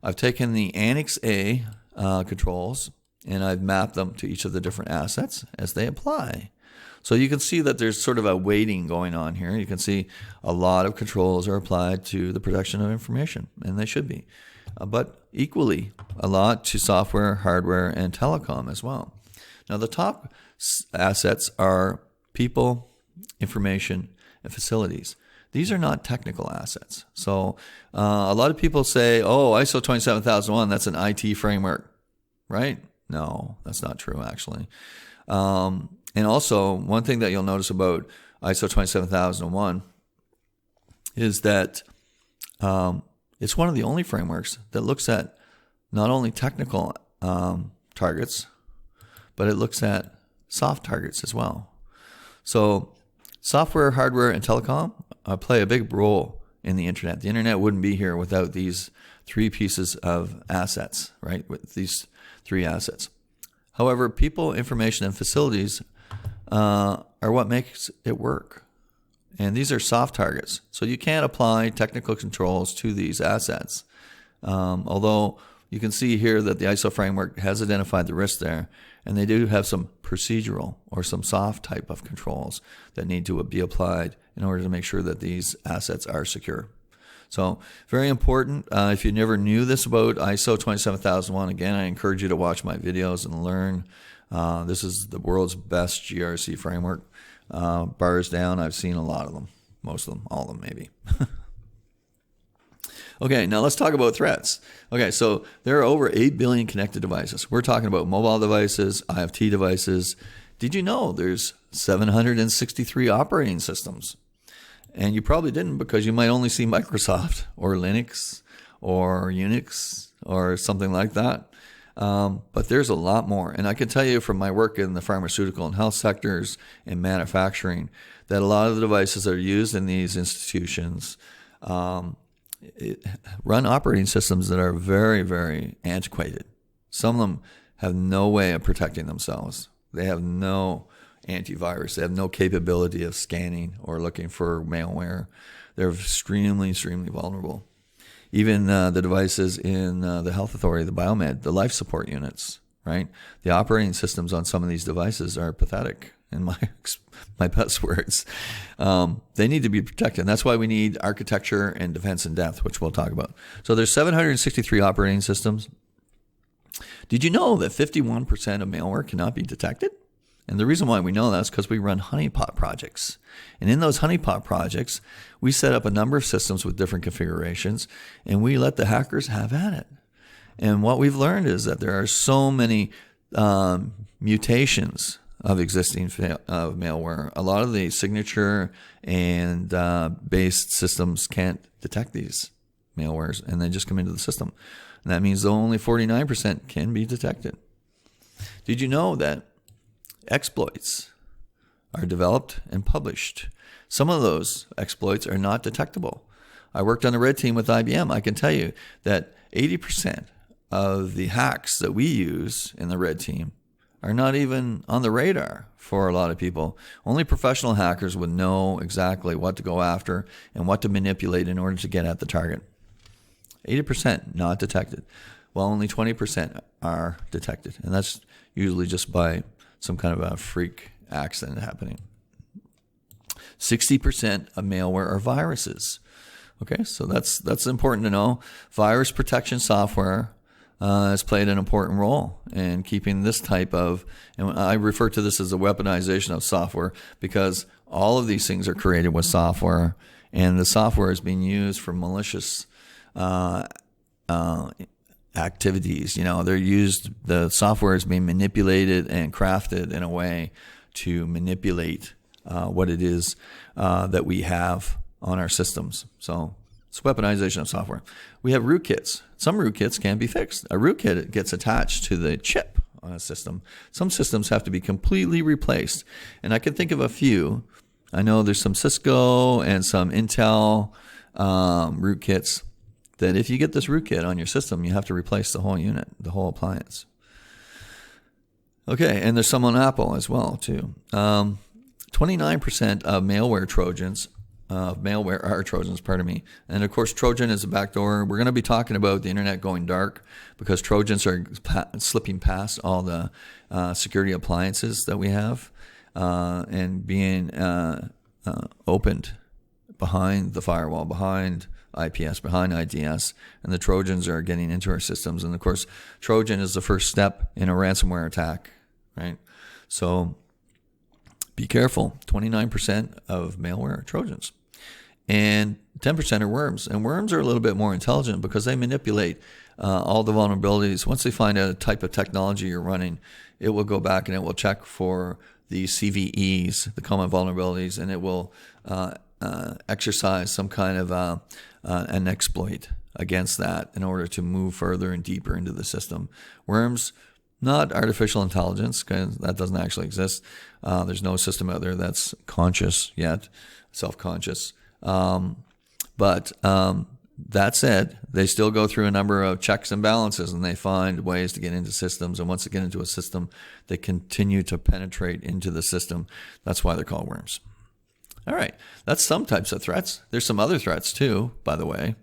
Speaker 1: I've taken the Annex A controls and I've mapped them to each of the different assets as they apply. So you can see that there's sort of a weighting going on here. You can see a lot of controls are applied to the protection of information, and they should be. But equally, a lot to software, hardware, and telecom as well. Now, the top assets are people, information, and facilities. These are not technical assets. So a lot of people say, oh, ISO 27001, that's an IT framework, right? No, that's not true, actually. And also, one thing that you'll notice about ISO 27001 is that it's one of the only frameworks that looks at not only technical targets, but it looks at soft targets as well. So software, hardware, and telecom play a big role in the internet. The internet wouldn't be here without these three pieces of assets, right? With these three assets. However, people, information, and facilities are what makes it work. And these are soft targets. So you can't apply technical controls to these assets. Although you can see here that the ISO framework has identified the risk there, and they do have some procedural or some soft type of controls that need to be applied in order to make sure that these assets are secure. So very important. If you never knew this about ISO 27001, again, I encourage you to watch my videos and learn. This is the world's best GRC framework. Bars down, I've seen a lot of them. Most of them, all of them maybe. Okay, now let's talk about threats. Okay, so there are over 8 billion connected devices. We're talking about mobile devices, IoT devices. Did you know there's 763 operating systems? And you probably didn't, because you might only see Microsoft or Linux or Unix or something like that. But there's a lot more. And I can tell you from my work in the pharmaceutical and health sectors and manufacturing that a lot of the devices that are used in these institutions run operating systems that are very, very antiquated. Some of them have no way of protecting themselves. They have no antivirus. They have no capability of scanning or looking for malware. They're extremely, extremely vulnerable. Even the devices in the health authority, the biomed, the life support units, right? The operating systems on some of these devices are pathetic, in my best words. They need to be protected. And that's why we need architecture and defense in depth, which we'll talk about. So there's 763 operating systems. Did you know that 51% of malware cannot be detected? And the reason why we know that is because we run honeypot projects. And in those honeypot projects, we set up a number of systems with different configurations, and we let the hackers have at it. And what we've learned is that there are so many mutations of existing malware. A lot of the signature and based systems can't detect these malwares, and they just come into the system. And that means only 49% can be detected. Did you know that exploits are developed and published? Some of those exploits are not detectable. I worked on the red team with IBM. I can tell you that 80% of the hacks that we use in the red team are not even on the radar for a lot of people. Only professional hackers would know exactly what to go after and what to manipulate in order to get at the target. 80% not detected, while only 20% are detected. And that's usually just by some kind of a freak accident happening. 60% of malware are viruses. Okay, so that's important to know. Virus protection software has played an important role in keeping this type of, and I refer to this as a weaponization of software, because all of these things are created with software, and the software is being used for malicious activities. You know, the software is being manipulated and crafted in a way to manipulate what it is that we have on our systems. So it's weaponization of software. We have rootkits. Some rootkits can be fixed. A rootkit gets attached to the chip on a system. Some systems have to be completely replaced. And I can think of a few. I know there's some Cisco and some Intel rootkits that if you get this rootkit on your system, you have to replace the whole unit, the whole appliance. Okay, and there's some on Apple as well, too. 29% of malware Trojans malware are Trojans, pardon me. And of course, Trojan is a backdoor. We're going to be talking about the internet going dark because Trojans are slipping past all the security appliances that we have and being opened behind the firewall, behind IPS, behind IDS, and the Trojans are getting into our systems. And of course, Trojan is the first step in a ransomware attack, right? So be careful. 29% of malware are Trojans, and 10% are worms. And worms are a little bit more intelligent because they manipulate all the vulnerabilities. Once they find a type of technology you're running, it will go back and it will check for the CVEs, the common vulnerabilities, and it will exercise some kind of an exploit against that in order to move further and deeper into the system. Worms, not artificial intelligence, because that doesn't actually exist. There's no system out there that's conscious yet, self-conscious. But that said, they still go through a number of checks and balances, and they find ways to get into systems. And once they get into a system, they continue to penetrate into the system. That's why they're called worms. All right, that's some types of threats. There's some other threats too, by the way.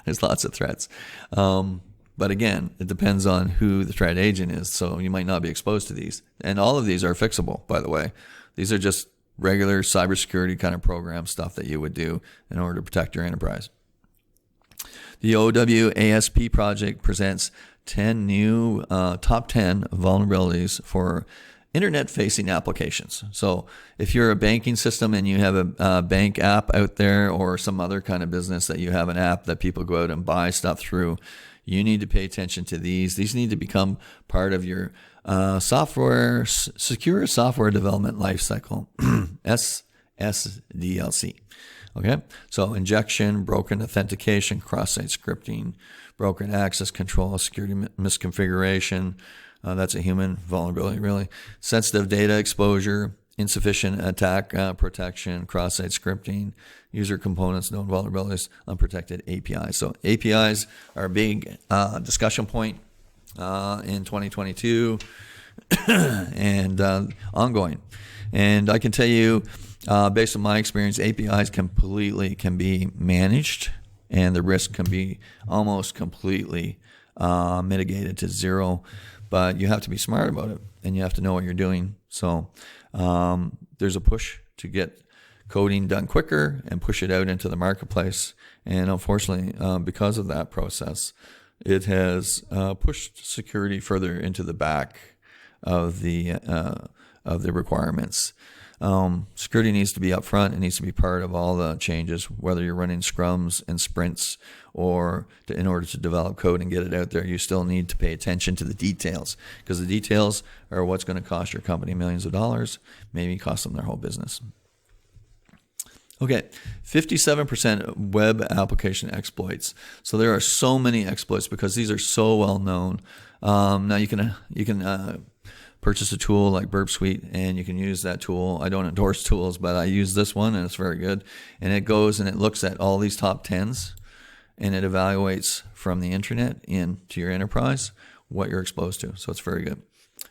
Speaker 1: There's lots of threats. But again, it depends on who the threat agent is. So you might not be exposed to these. And all of these are fixable, by the way. These are just regular cybersecurity kind of program stuff that you would do in order to protect your enterprise. The OWASP project presents 10 new top 10 vulnerabilities for internet-facing applications. So if you're a banking system and you have a bank app out there or some other kind of business that you have an app that people go out and buy stuff through, you need to pay attention to these. These need to become part of your secure software development lifecycle, SSDLC. Okay, so injection, broken authentication, cross-site scripting, broken access control, security misconfiguration. That's a human vulnerability, really. Sensitive data exposure, insufficient attack protection, cross-site scripting, user components, known vulnerabilities, unprotected APIs. So APIs are a big discussion point in 2022 and ongoing. And I can tell you, based on my experience, APIs can be managed, and the risk can be almost completely mitigated to zero. But you have to be smart about it, and you have to know what you're doing. So there's a push to get coding done quicker and push it out into the marketplace. And unfortunately, because of that process, it has pushed security further into the back of the requirements. Security needs to be up front. It needs to be part of all the changes, whether you're running scrums and sprints or in order to develop code and get it out there, you still need to pay attention to the details, because the details are what's going to cost your company millions of dollars, maybe cost them their whole business. Okay, 57% web application exploits. So there are so many exploits because these are so well known. Now you can purchase a tool like Burp Suite, and you can use that tool. I don't endorse tools, but I use this one, and it's very good. And it goes and it looks at all these top 10s, and it evaluates from the internet into your enterprise what you're exposed to. So it's very good.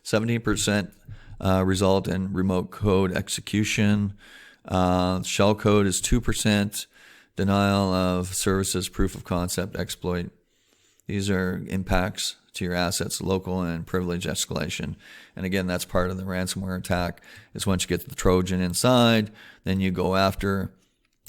Speaker 1: 17% result in remote code execution. Shell code is 2%. Denial of services, proof of concept, exploit. These are impacts to your assets, local and privilege escalation. And again, that's part of the ransomware attack, is once you get the Trojan inside, then you go after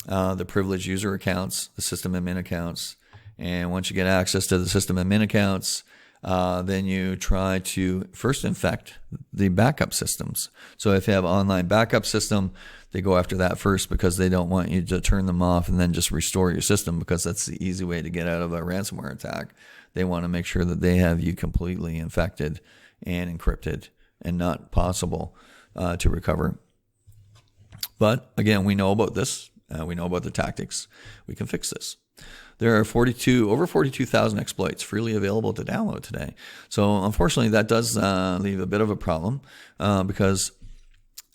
Speaker 1: the privileged user accounts, the system admin accounts. And once you get access to the system admin accounts, then you try to first infect the backup systems. So if you have an online backup system, they go after that first because they don't want you to turn them off and then just restore your system, because that's the easy way to get out of a ransomware attack. They want to make sure that they have you completely infected and encrypted and not possible to recover. But again, we know about this. We know about the tactics. We can fix this. There are over 42,000 exploits freely available to download today. So unfortunately, that does leave a bit of a problem because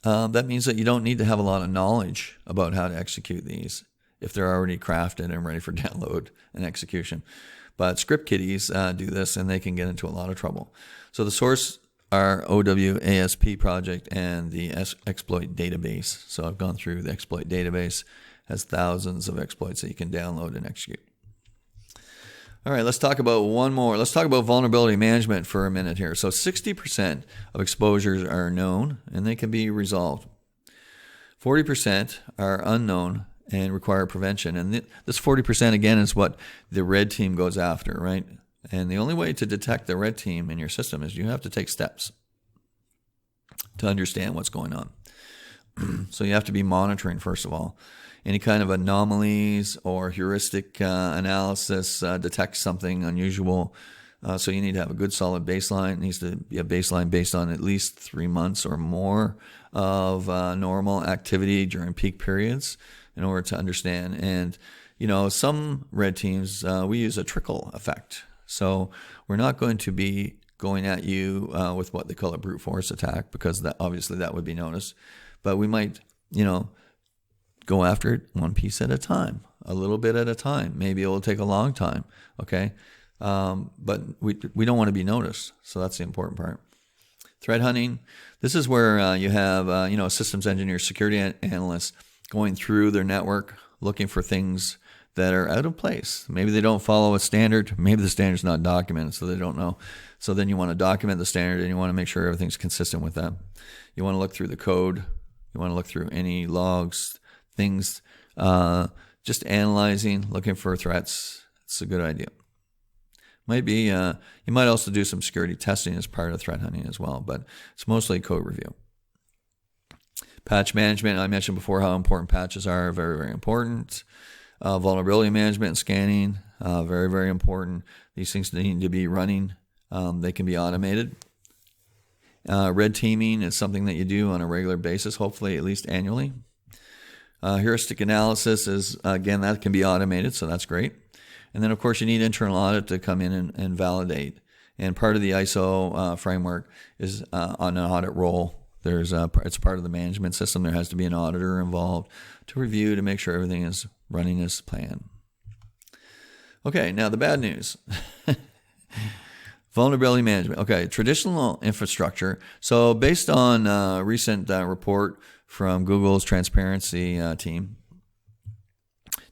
Speaker 1: that means that you don't need to have a lot of knowledge about how to execute these if they're already crafted and ready for download and execution. But script kiddies do this, and they can get into a lot of trouble. So the source our OWASP project and the exploit database. So I've gone through the exploit database, has thousands of exploits that you can download and execute. All right, let's talk about one more. Let's talk about vulnerability management for a minute here. So 60% of exposures are known and they can be resolved. 40% are unknown and require prevention. And this 40% again is what the red team goes after, right? And the only way to detect the red team in your system is you have to take steps to understand what's going on. So you have to be monitoring, first of all. Any kind of anomalies or heuristic analysis detects something unusual. So you need to have a good solid baseline. It needs to be a baseline based on at least 3 months or more of normal activity during peak periods in order to understand. And, some red teams, we use a trickle effect. So we're not going to be going at you with what they call a brute force attack, because obviously that would be noticed. But we might, go after it one piece at a time, a little bit at a time. Maybe it will take a long time, okay? But we don't want to be noticed, so that's the important part. Threat hunting, this is where you have, systems engineers, security analysts going through their network, looking for things that are out of place. Maybe they don't follow a standard. Maybe the standard's not documented, so they don't know. So then you want to document the standard, and you want to make sure everything's consistent with that. You want to look through the code. You want to look through any logs, things, just analyzing, looking for threats. It's a good idea. Might be, you might also do some security testing as part of threat hunting as well, but it's mostly code review. Patch management, I mentioned before how important patches are, very, very important. Vulnerability management and scanning, very, very important. These things need to be running. They can be automated. Red teaming is something that you do on a regular basis, hopefully at least annually. Heuristic analysis is, again, that can be automated, so that's great. And then, of course, you need internal audit to come in and validate. And part of the ISO framework is on an audit role. It's part of the management system. There has to be an auditor involved to review to make sure everything is running as planned. Okay, now the bad news. Vulnerability management. Okay, traditional infrastructure. So based on a recent report from Google's transparency team,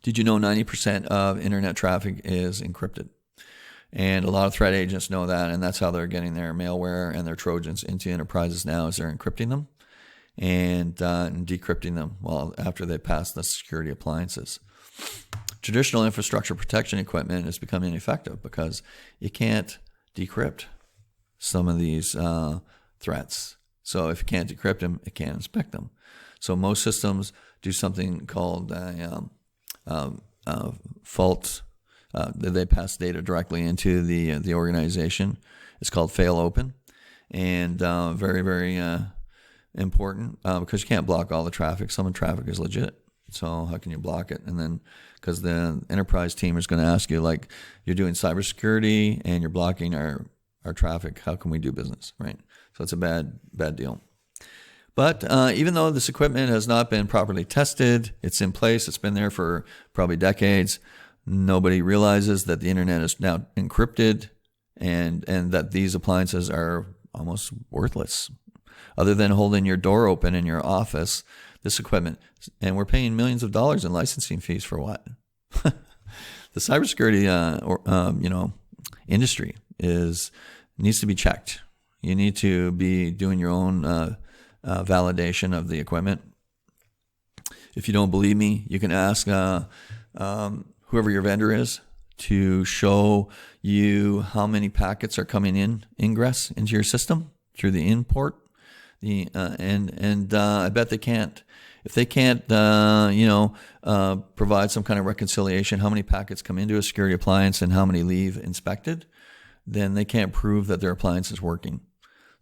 Speaker 1: did you know 90% of internet traffic is encrypted? And a lot of threat agents know that, and that's how they're getting their malware and their Trojans into enterprises now, is they're encrypting them and decrypting them after they pass the security appliances. Traditional infrastructure protection equipment is becoming ineffective because you can't decrypt some of these threats. So if you can't decrypt them, it can't inspect them. So most systems do something called fault. They pass data directly into the organization. It's called fail open, and very, very important because you can't block all the traffic. Some of the traffic is legit, so how can you block it? And then because the enterprise team is going to ask you, like, you're doing cybersecurity and you're blocking our traffic, how can we do business, right? So it's a bad deal. But even though this equipment has not been properly tested, it's in place, it's been there for probably decades, nobody realizes that the internet is now encrypted and that these appliances are almost worthless. Other than holding your door open in your office, this equipment, and we're paying millions of dollars in licensing fees for what? The cybersecurity industry needs to be checked. You need to be doing your own validation of the equipment. If you don't believe me, you can ask whoever your vendor is to show you how many packets are coming ingress into your system through the import. I bet they can't. If they can't, provide some kind of reconciliation, how many packets come into a security appliance and how many leave inspected, then they can't prove that their appliance is working.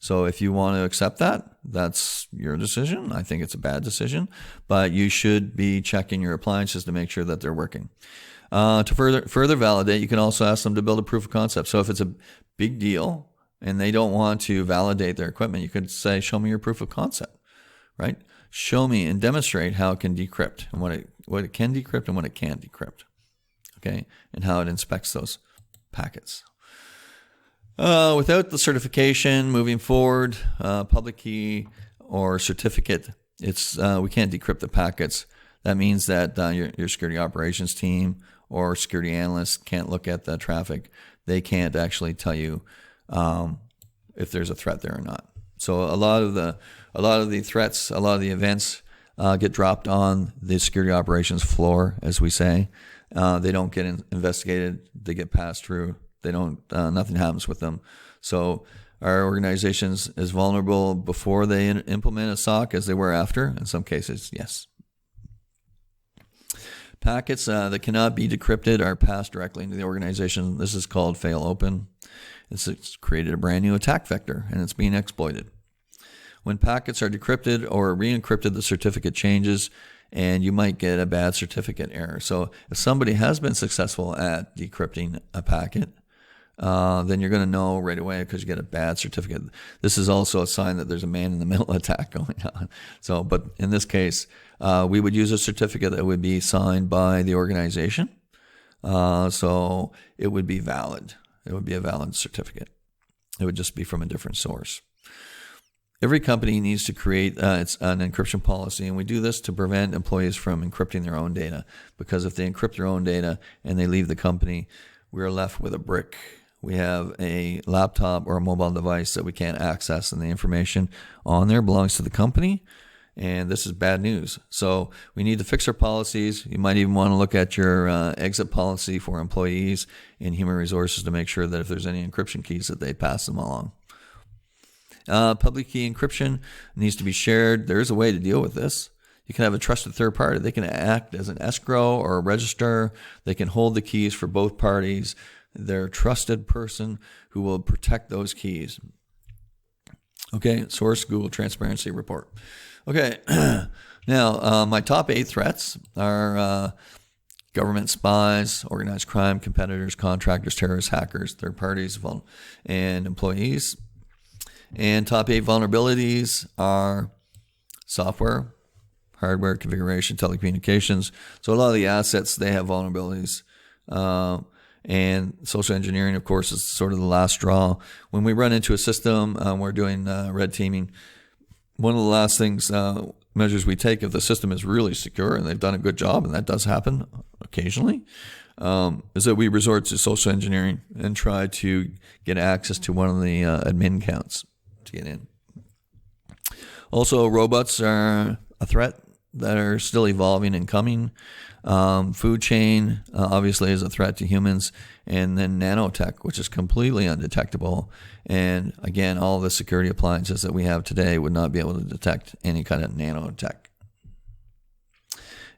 Speaker 1: So if you want to accept that, that's your decision. I think it's a bad decision, but you should be checking your appliances to make sure that they're working. To further validate, you can also ask them to build a proof of concept. So if it's a big deal and they don't want to validate their equipment, you could say, show me your proof of concept, right? Show me and demonstrate how it can decrypt and what it can decrypt and what it can't decrypt, okay? And how it inspects those packets. Without the certification moving forward, public key or certificate, we can't decrypt the packets. That means that your security operations team or security analysts can't look at the traffic. They can't actually tell you if there's a threat there or not. So a lot of the threats, a lot of the events get dropped on the security operations floor, as we say. They don't get investigated. They get passed through. They don't. Nothing happens with them. So our organization's as vulnerable before they implement a SOC as they were after. In some cases, yes. Packets that cannot be decrypted are passed directly into the organization. This is called fail open. It's created a brand new attack vector, and it's being exploited. When packets are decrypted or re-encrypted, the certificate changes, and you might get a bad certificate error. So if somebody has been successful at decrypting a packet, then you're going to know right away because you get a bad certificate. This is also a sign that there's a man-in-the-middle attack going on. So, but in this case, we would use a certificate that would be signed by the organization. So it would be valid. It would be a valid certificate. It would just be from a different source. Every company needs to create an encryption policy, and we do this to prevent employees from encrypting their own data. Because if they encrypt their own data and they leave the company, we're left with a brick. We have a laptop or a mobile device that we can't access, and the information on there belongs to the company, and this is bad news. So we need to fix our policies. You might even want to look at your exit policy for employees in human resources to make sure that if there's any encryption keys that they pass them along. Public key encryption needs to be shared. There is a way to deal with this. You can have a trusted third party. They can act as an escrow or a registrar. They can hold the keys for both parties. They're a trusted person who will protect those keys. Okay, source Google Transparency Report. Okay, now my top 8 threats are government spies, organized crime, competitors, contractors, terrorists, hackers, third parties, and employees. And top 8 vulnerabilities are software, hardware, configuration, telecommunications. So a lot of the assets, they have vulnerabilities. And social engineering, of course, is sort of the last straw. When we run into a system, we're doing red teaming. One of the last measures we take if the system is really secure and they've done a good job, and that does happen occasionally, is that we resort to social engineering and try to get access to one of the admin accounts to get in. Also, robots are a threat that are still evolving and coming. Food chain obviously is a threat to humans, and then nanotech, which is completely undetectable. And again, all the security appliances that we have today would not be able to detect any kind of nanotech.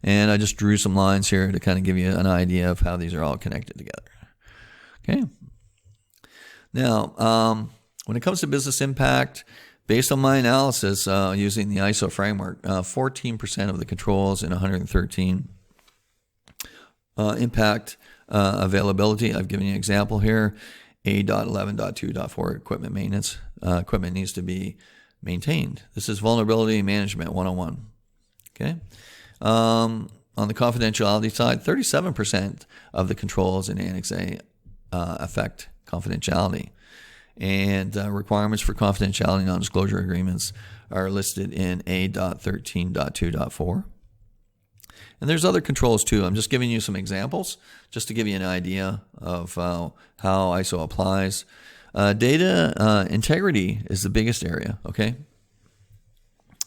Speaker 1: And I just drew some lines here to kind of give you an idea of how these are all connected together. Okay. Now, when it comes to business impact, based on my analysis using the ISO framework, 14% of the controls in 113 impact availability. I've given you an example here. A.11.2.4 equipment maintenance. Equipment needs to be maintained. This is vulnerability management 101. Okay. On the confidentiality side, 37% of the controls in Annex A affect confidentiality. And requirements for confidentiality non-disclosure agreements are listed in A.13.2.4. And there's other controls too. I'm just giving you some examples just to give you an idea of how ISO applies. Data integrity is the biggest area, okay?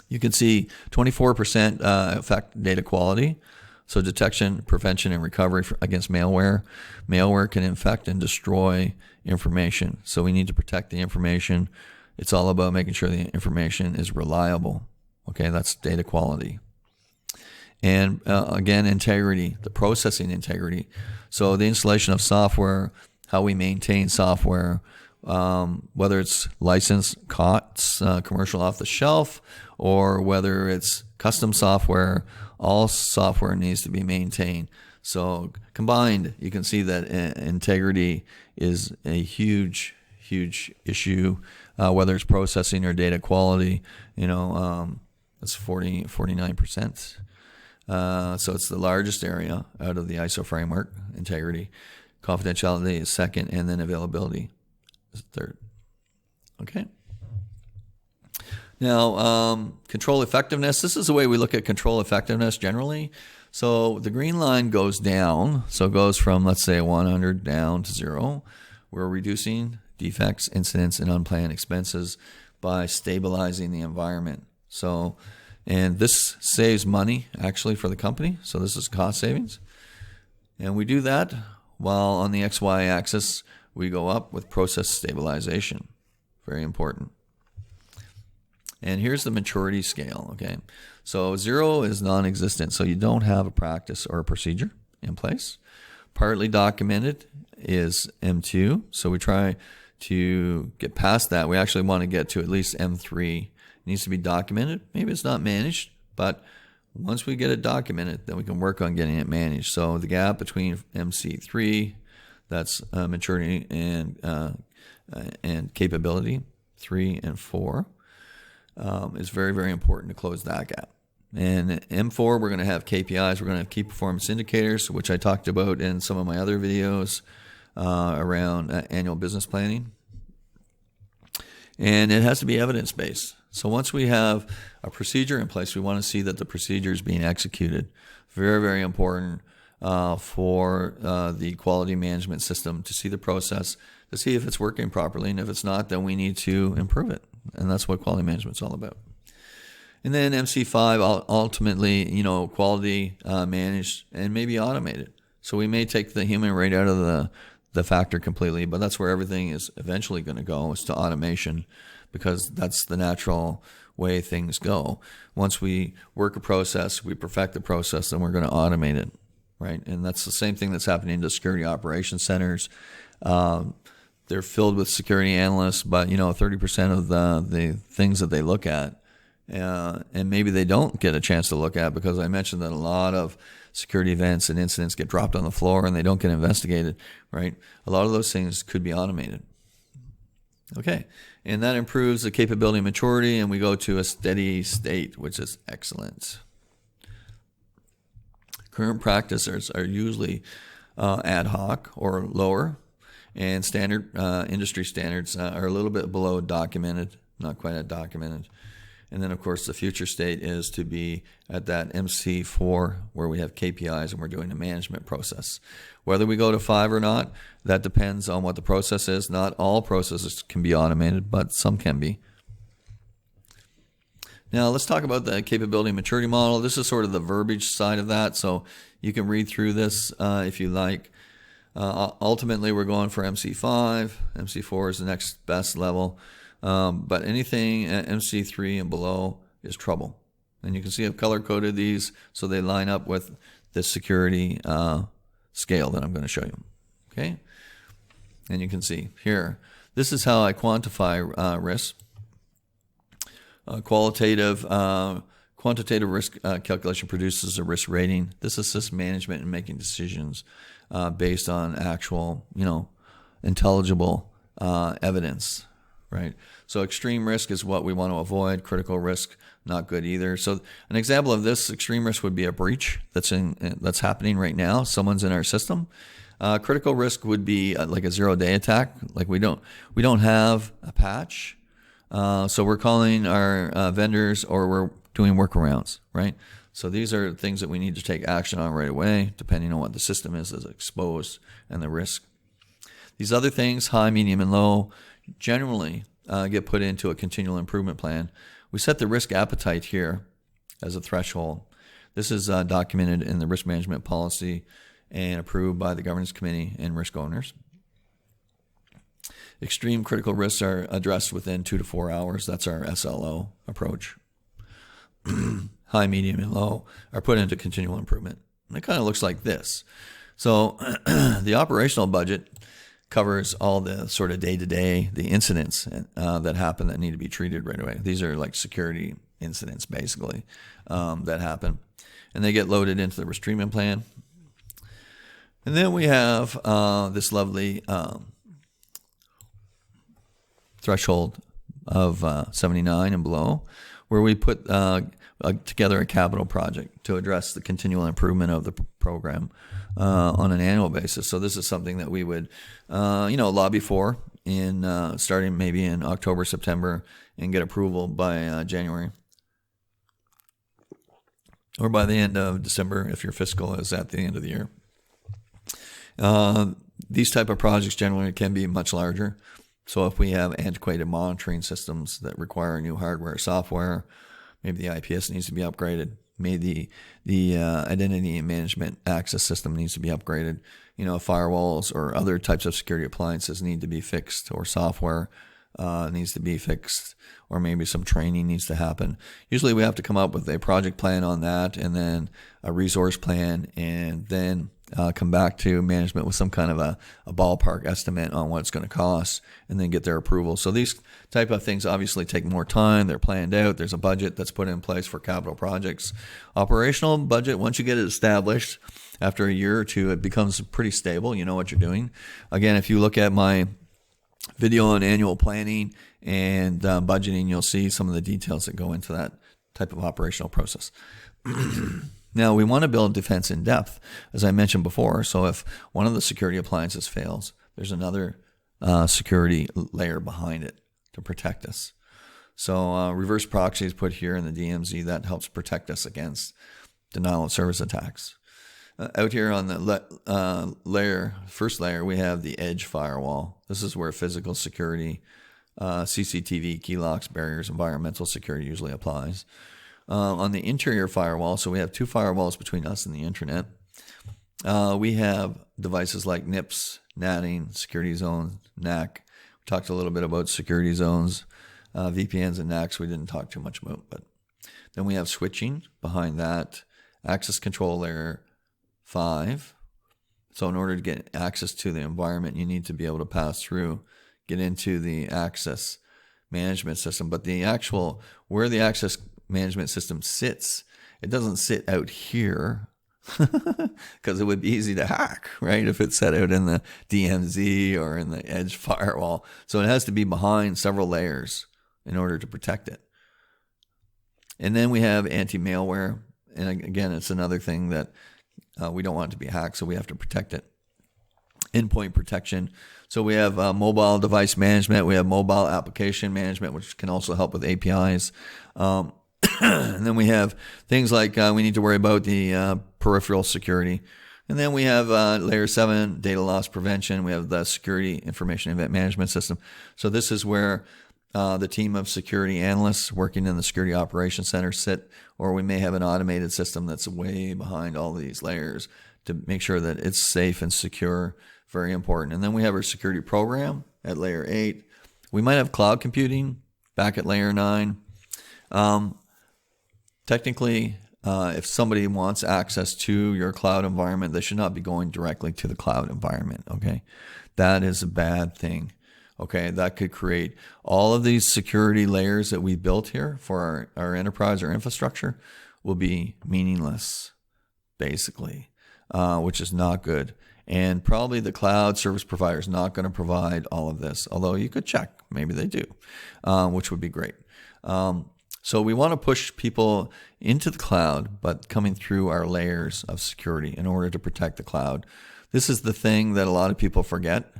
Speaker 1: You can see 24% affect data quality. So detection, prevention, and recovery against malware. Malware can infect and destroy information. So we need to protect the information. It's all about making sure the information is reliable. Okay, that's data quality. And again, integrity, the processing integrity. So the installation of software, how we maintain software, whether it's licensed COTS, commercial off the shelf, or whether it's custom software, all software needs to be maintained. So combined, you can see that integrity is a huge, huge issue, whether it's processing or data quality. That's 49%. So it's the largest area out of the ISO framework. Integrity, confidentiality is second, and then availability third. Okay. Now, control effectiveness. This is the way we look at control effectiveness generally. So the green line goes down. So it goes from, let's say, 100 down to 0. We're reducing defects, incidents, and unplanned expenses by stabilizing the environment. So, and this saves money actually for the company. So this is cost savings. And we do that while on the XY axis, we go up with process stabilization. Very important. And here's the maturity scale, okay? So 0 is non-existent, so you don't have a practice or a procedure in place. Partly documented is M2, so we try to get past that. We actually want to get to at least M3. It needs to be documented. Maybe it's not managed, but once we get it documented, then we can work on getting it managed. So the gap between MC3, that's maturity and capability, 3 and 4, is very, very important to close that gap. And M4, we're going to have KPIs. We're going to have key performance indicators, which I talked about in some of my other videos around annual business planning. And it has to be evidence-based. So once we have a procedure in place, we want to see that the procedure is being executed. Very, very important for the quality management system to see the process, to see if it's working properly. And if it's not, then we need to improve it. And that's what quality management is all about. And then MC5, ultimately, quality managed and maybe automated. So we may take the human right out of the factor completely, but that's where everything is eventually going to go, is to automation, because that's the natural way things go. Once we work a process, we perfect the process, then we're going to automate it, right? And that's the same thing that's happening to security operations centers. They're filled with security analysts, but 30% of the things that they look at, and maybe they don't get a chance to look at, because I mentioned that a lot of security events and incidents get dropped on the floor and they don't get investigated, right? A lot of those things could be automated. Okay, and that improves the capability and maturity, and we go to a steady state, which is excellent. Current practices are usually ad hoc or lower, and standard industry standards are a little bit below documented, not quite at documented. And then, of course, the future state is to be at that MC4 where we have KPIs and we're doing the management process. Whether we go to 5 or not, that depends on what the process is. Not all processes can be automated, but some can be. Now, let's talk about the capability and maturity model. This is sort of the verbiage side of that, so you can read through this if you like. Ultimately, we're going for MC5. MC4 is the next best level. But anything at MC3 and below is trouble. And you can see I've color-coded these so they line up with the security scale that I'm going to show you. Okay? And you can see here, this is how I quantify risk. Quantitative risk calculation produces a risk rating. This assists management in making decisions based on actual, intelligible evidence. Right. So extreme risk is what we want to avoid. Critical risk, not good either. So an example of this extreme risk would be a breach that's happening right now. Someone's in our system. Critical risk would be like a 0-day attack. Like we don't have a patch. So we're calling our vendors, or we're doing workarounds, right? So these are things that we need to take action on right away, depending on what the system is exposed and the risk. These other things, high, medium, and low, generally get put into a continual improvement plan. We set the risk appetite here as a threshold. This is documented in the risk management policy and approved by the governance committee and risk owners. Extreme critical risks are addressed within 2 to 4 hours. That's our SLO approach. High, medium, and low are put into continual improvement. And it kind of looks like this. So the operational budget covers all the sort of day-to-day, the incidents that happen that need to be treated right away. These are like security incidents, basically, that happen. And they get loaded into the risk treatment plan. And then we have this lovely threshold of 79 and below, where we put together a capital project to address the continual improvement of the program on an annual basis. So this is something that we would, lobby for in starting maybe in October, September, and get approval by January. Or by the end of December if your fiscal is at the end of the year. These type of projects generally can be much larger. So if we have antiquated monitoring systems that require new hardware, software, maybe the IPS needs to be upgraded, maybe the identity and management access system needs to be upgraded. Firewalls or other types of security appliances need to be fixed, or software needs to be fixed, or maybe some training needs to happen. Usually we have to come up with a project plan on that, and then a resource plan, and then come back to management with some kind of a ballpark estimate on what it's going to cost, and then get their approval. So these type of things obviously take more time. They're planned out. There's a budget that's put in place for capital projects. Operational budget, once you get it established, after a year or two, it becomes pretty stable. You know what you're doing. Again, if you look at my video on annual planning and budgeting, you'll see some of the details that go into that type of operational process. Now, we want to build defense in depth, as I mentioned before. So if one of the security appliances fails, there's another security layer behind it to protect us. So reverse proxy is put here in the DMZ. That helps protect us against denial of service attacks. Out here on the first layer, we have the edge firewall. This is where physical security, CCTV, key locks, barriers, environmental security usually applies. On the interior firewall, so we have two firewalls between us and the internet. We have devices like NIPS, natting, security zones, NAC. We talked a little bit about security zones, VPNs and NACs we didn't talk too much about. But then we have switching behind that, access control layer 5. So in order to get access to the environment, you need to be able to pass through, get into the access management system. But the actual, where the access management system sits, it doesn't sit out here because it would be easy to hack, right? If it's set out in the DMZ or in the edge firewall. So it has to be behind several layers in order to protect it. And then we have anti-malware. And again, it's another thing that we don't want it to be hacked, so we have to protect it. Endpoint protection. So we have mobile device management. We have mobile application management, which can also help with APIs. And then we have things like we need to worry about the peripheral security. And then we have layer 7, data loss prevention. We have the security information event management system. So this is where the team of security analysts working in the security operations center sit, or we may have an automated system that's way behind all of these layers to make sure that it's safe and secure. Very important. And then we have our security program at layer 8. We might have cloud computing back at layer 9. Technically, if somebody wants access to your cloud environment, they should not be going directly to the cloud environment, okay? That is a bad thing, okay? That could create all of these security layers that we built here for our enterprise or infrastructure will be meaningless, basically, which is not good. And probably the cloud service provider is not going to provide all of this, although you could check. Maybe they do, which would be great. So we want to push people into the cloud, but coming through our layers of security in order to protect the cloud. This is the thing that a lot of people forget.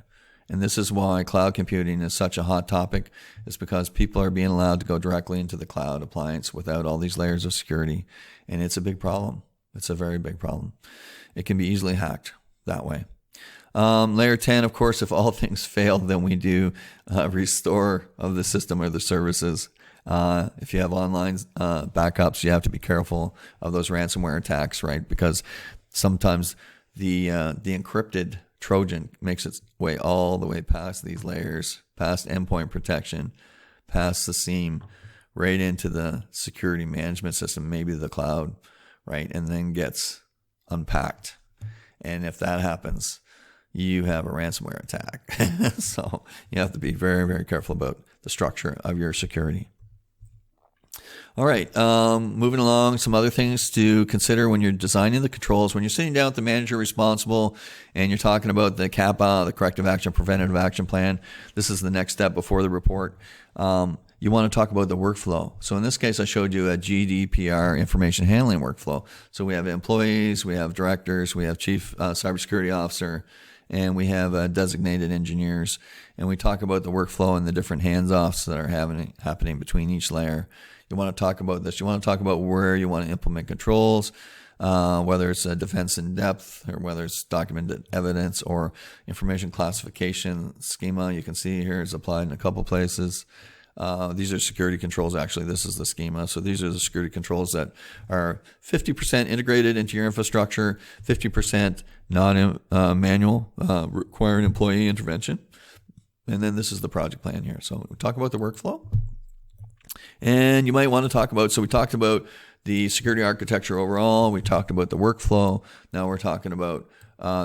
Speaker 1: And this is why cloud computing is such a hot topic, is because people are being allowed to go directly into the cloud appliance without all these layers of security. And it's a big problem. It's a very big problem. It can be easily hacked that way. Layer 10, of course, if all things fail, then we do restore of the system or the services. If you have online backups, you have to be careful of those ransomware attacks, right? Because sometimes the encrypted Trojan makes its way all the way past these layers, past endpoint protection, past the seam, right into the security management system, maybe the cloud, right? And then gets unpacked. And if that happens, you have a ransomware attack. So you have to be very, very careful about the structure of your security. All right, moving along, some other things to consider when you're designing the controls. When you're sitting down with the manager responsible and you're talking about the CAPA, the corrective action, preventative action plan, this is the next step before the report. You want to talk about the workflow. So in this case, I showed you a GDPR information handling workflow. So we have employees, we have directors, we have chief cybersecurity officer, and we have designated engineers, and we talk about the workflow and the different hands-offs that are happening between each layer. You want to talk about this. You want to talk about where you want to implement controls, whether it's a defense in depth or whether it's documented evidence or information classification schema. You can see here it's applied in a couple places. These are security controls. Actually, this is the schema. So these are the security controls that are 50% integrated into your infrastructure, 50% non-manual, requiring employee intervention. And then this is the project plan here. So we talk about the workflow. And you might want to talk about, so we talked about the security architecture overall. We talked about the workflow. Now we're talking about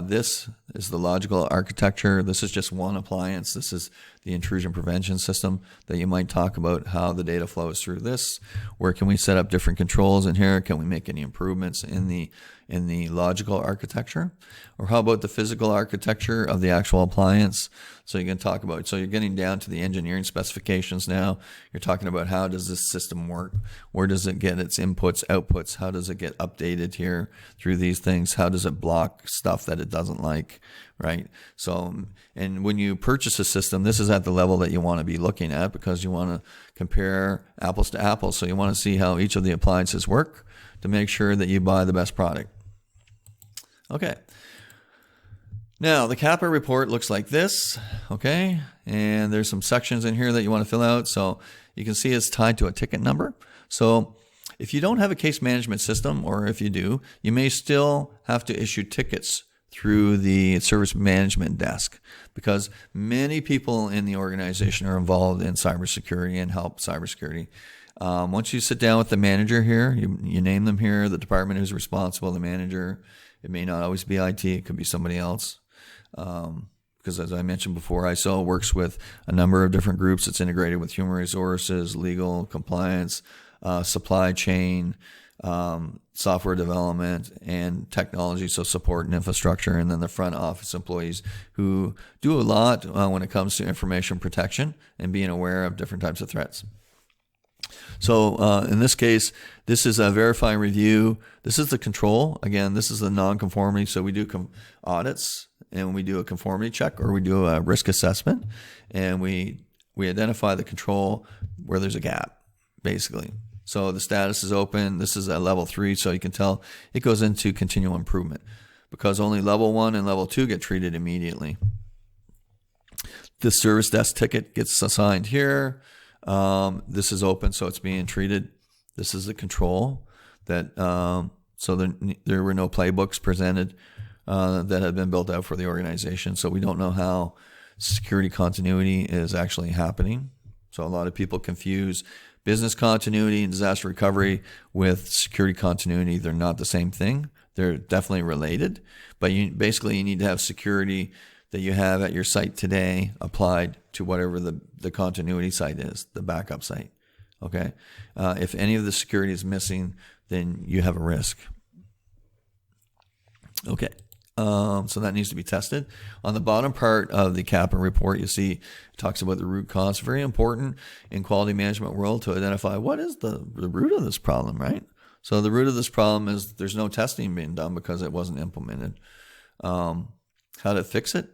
Speaker 1: this is the logical architecture. This is just one appliance. This is the intrusion prevention system that you might talk about how the data flows through this. Where can we set up different controls in here? Can we make any improvements in the logical architecture? Or how about the physical architecture of the actual appliance? So you can talk about, so you're getting down to the engineering specifications now. You're talking about how does this system work? Where does it get its inputs, outputs? How does it get updated here through these things? How does it block stuff that it doesn't like, right? So, and when you purchase a system, this is at the level that you want to be looking at because you want to compare apples to apples. So you want to see how each of the appliances work to make sure that you buy the best product. Okay. Now, the CAPA report looks like this, okay? And there's some sections in here that you want to fill out. So you can see it's tied to a ticket number. So if you don't have a case management system, or if you do, you may still have to issue tickets through the service management desk because many people in the organization are involved in cybersecurity and help cybersecurity. Once you sit down with the manager here, you name them here, the department who's responsible, the manager. It may not always be IT. It could be somebody else. Because as I mentioned before, ISO works with a number of different groups. It's integrated with human resources, legal, compliance, supply chain, software development, and technology, so support and infrastructure, and then the front office employees who do a lot when it comes to information protection and being aware of different types of threats. So in this case, this is a verify and review. This is the control. Again, this is the non-conformity. So we do audits and we do a conformity check or we do a risk assessment and we identify the control where there's a gap, basically. So the status is open. This is at level 3, so you can tell it goes into continual improvement because only level 1 and level 2 get treated immediately. The service desk ticket gets assigned here. This is open, so it's being treated. This is the control that so there were no playbooks presented that had been built out for the organization. So we don't know how security continuity is actually happening. So a lot of people confuse business continuity and disaster recovery with security continuity. They're not the same thing. They're definitely related, but basically you need to have security that you have at your site today applied to whatever the continuity site is, the backup site. Okay. If any of the security is missing, then you have a risk. Okay. So that needs to be tested. On the bottom part of the CAPA report, you see it talks about the root cause. Very important in quality management world to identify what is the root of this problem, right? So the root of this problem is there's no testing being done because it wasn't implemented. How to fix it?